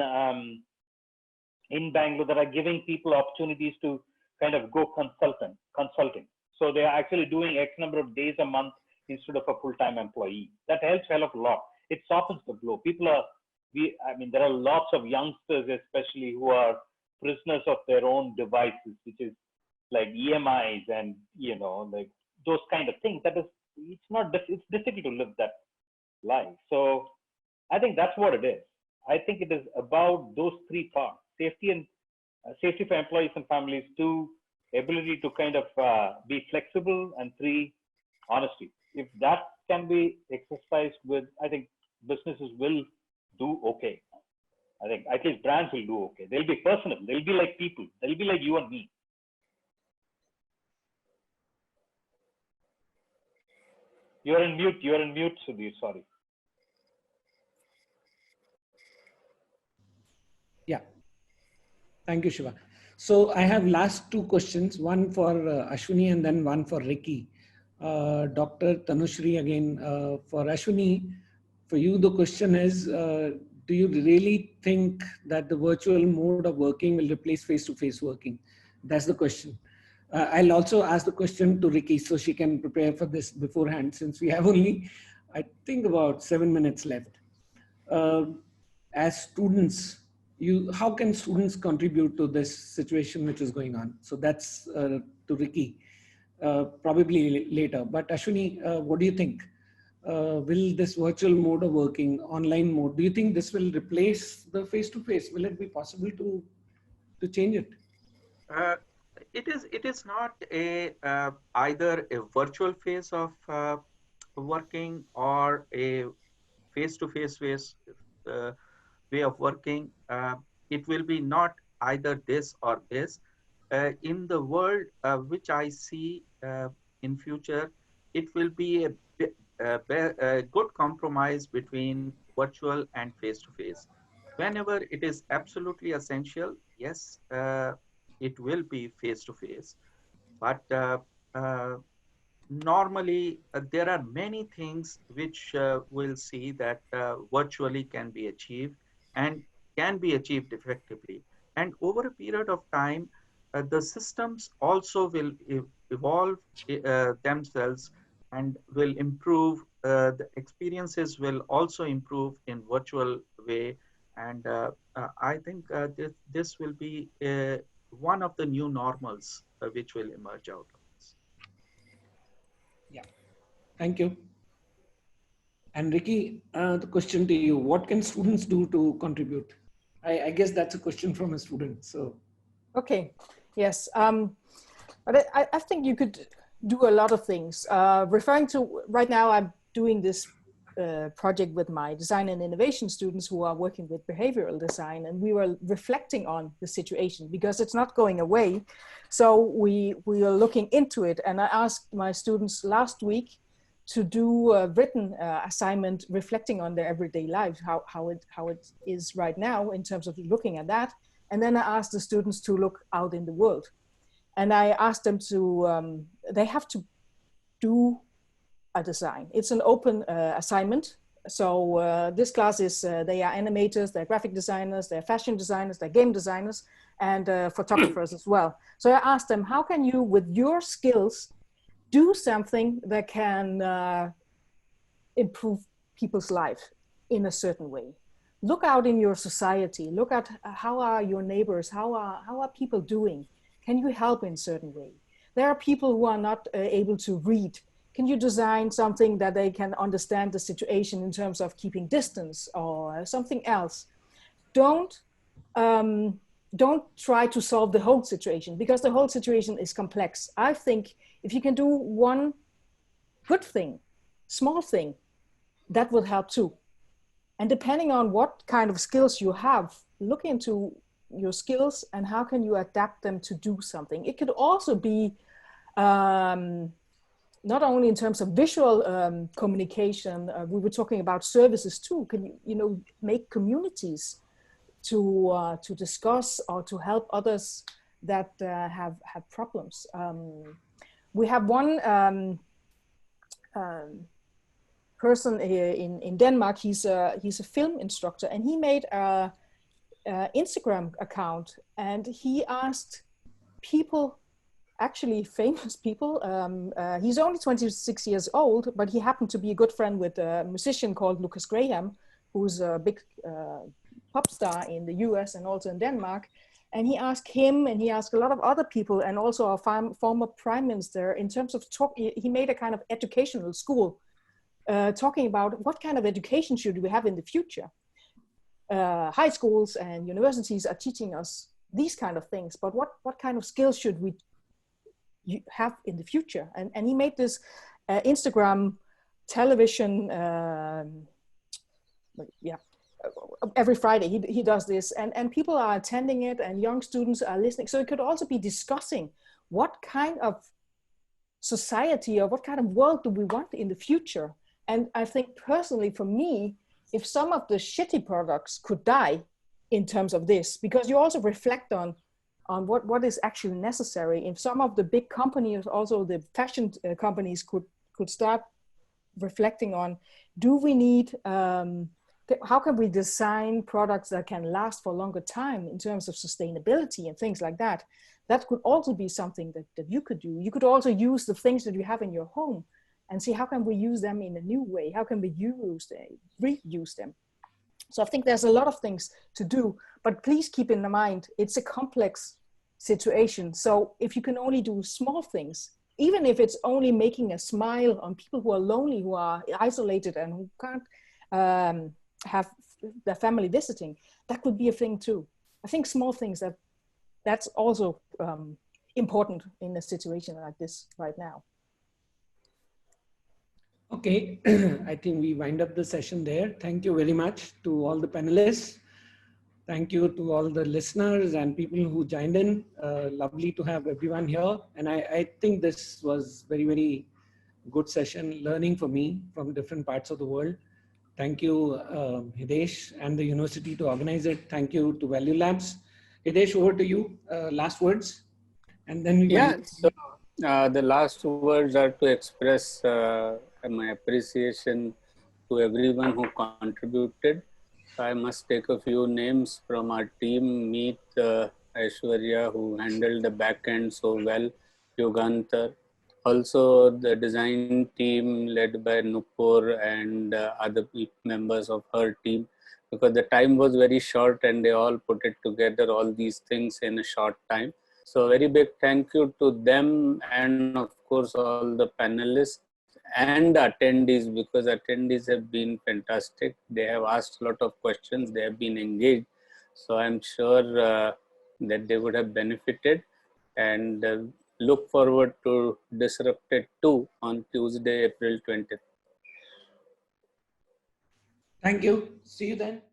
Bangalore that are giving people opportunities to kind of go consulting. So they are actually doing X number of days a month instead of a full-time employee. That helps hell of a lot. It softens the blow. I mean, there are lots of youngsters, especially who are prisoners of their own devices, which is like EMIs and, you know, like those kind of things. It's difficult to live that life. So I think that's what it is. I think it is about those three parts: safety for employees and families, 2, ability to kind of be flexible, and 3, honesty. If that can be exercised with, I think businesses will do okay. I think at least brands will do okay. They'll be personal. They'll be like people. They'll be like you and me. You're in mute. You're in mute, Sudhir. Sorry. Yeah. Thank you, Shiva. So I have last 2 questions, one for Ashwani and then one for Rikke. Dr. Tanushri again, for Ashwani, for you, the question is, do you really think that the virtual mode of working will replace face-to-face working? That's the question. I'll also ask the question to Rikke so she can prepare for this beforehand, since we have only, I think, about 7 minutes left. As students, how can students contribute to this situation which is going on? So that's to Rikke, probably later. But Ashwani, what do you think? Will this virtual mode of working, online mode, do you think this will replace the face-to-face? Will it be possible to change it? It is not either a virtual phase of working or a face-to-face way of working. It will be not either this or this. In the world which I see in future, it will be a good compromise between virtual and face-to-face. Whenever it is absolutely essential, yes, it will be face-to-face. But normally, there are many things which we'll see that virtually can be achieved and can be achieved effectively. And over a period of time, the systems also will evolve themselves and will improve. The experiences will also improve in virtual way. And I think this will be one of the new normals which will emerge out of this. Yeah, thank you. And Rikke, the question to you, what can students do to contribute? I guess that's a question from a student. So, okay, yes. But I think you could do a lot of things. Referring to, right now I'm doing this project with my design and innovation students who are working with behavioral design, and we were reflecting on the situation because it's not going away. So we are looking into it, and I asked my students last week to do a written assignment reflecting on their everyday lives, how it is right now in terms of looking at that. And then I asked the students to look out in the world. And I asked them to, they have to do a design. It's an open assignment. So this class is, they are animators, they're graphic designers, they're fashion designers, they're game designers, and photographers as well. So I asked them, how can you, with your skills, do something that can improve people's lives in a certain way? Look out in your society, look at how are your neighbors, how are people doing? Can you help in a certain way? There are people who are not able to read can you design something that they can understand the situation in terms of keeping distance or something else? Don't try to solve the whole situation, because the whole situation is complex. I think if you can do one good thing, small thing, that will help too. And depending on what kind of skills you have, look into your skills and how can you adapt them to do something. It could also be not only in terms of visual communication, we were talking about services too. Can you make communities to discuss or to help others that have problems. We have one person in Denmark. He's a film instructor, and he made a Instagram account, and he asked people, actually famous people. He's only 26 years old, but he happened to be a good friend with a musician called Lucas Graham, who's a big pop star in the US and also in Denmark. And he asked him, and he asked a lot of other people, and also our former prime minister, in terms of he made a kind of educational school, talking about what kind of education should we have in the future. High schools and universities are teaching us these kind of things, but what kind of skills should we have in the future? And he made this Instagram television, every Friday he does this, and people are attending it, and young students are listening. So it could also be discussing what kind of society or what kind of world do we want in the future. And I think personally for me, if some of the shitty products could die in terms of this, because you also reflect on what is actually necessary. If some of the big companies, also the fashion companies, could start reflecting on, do we need, how can we design products that can last for a longer time in terms of sustainability and things like that? That could also be something that you could do. You could also use the things that you have in your home and see how can we use them in a new way? How can we reuse them? So I think there's a lot of things to do, but please keep in mind, it's a complex situation. So if you can only do small things, even if it's only making a smile on people who are lonely, who are isolated and who can't have their family visiting, that could be a thing too. I think small things, that's also important in a situation like this right now. Okay, I think we wind up the session there. Thank you very much to all the panelists. Thank you to all the listeners and people who joined in. Lovely to have everyone here. And I think this was very, very good session, learning for me from different parts of the world. Thank you, Hidesh and the university to organize it. Thank you to ValueLabs. Hidesh, over to you. Last words. And then we the last words are to express my appreciation to everyone who contributed. I must take a few names from our team. Meet Aishwarya, who handled the back end so well, Yogantar. Also the design team led by Nupur and other members of her team, because the time was very short and they all put it together, all these things in a short time. So very big thank you to them, and of course all the panelists and attendees, because attendees have been fantastic. They have asked a lot of questions, they have been engaged. So I'm sure that they would have benefited, and look forward to Disrupted 2 on Tuesday, April 20th. Thank you. See you then.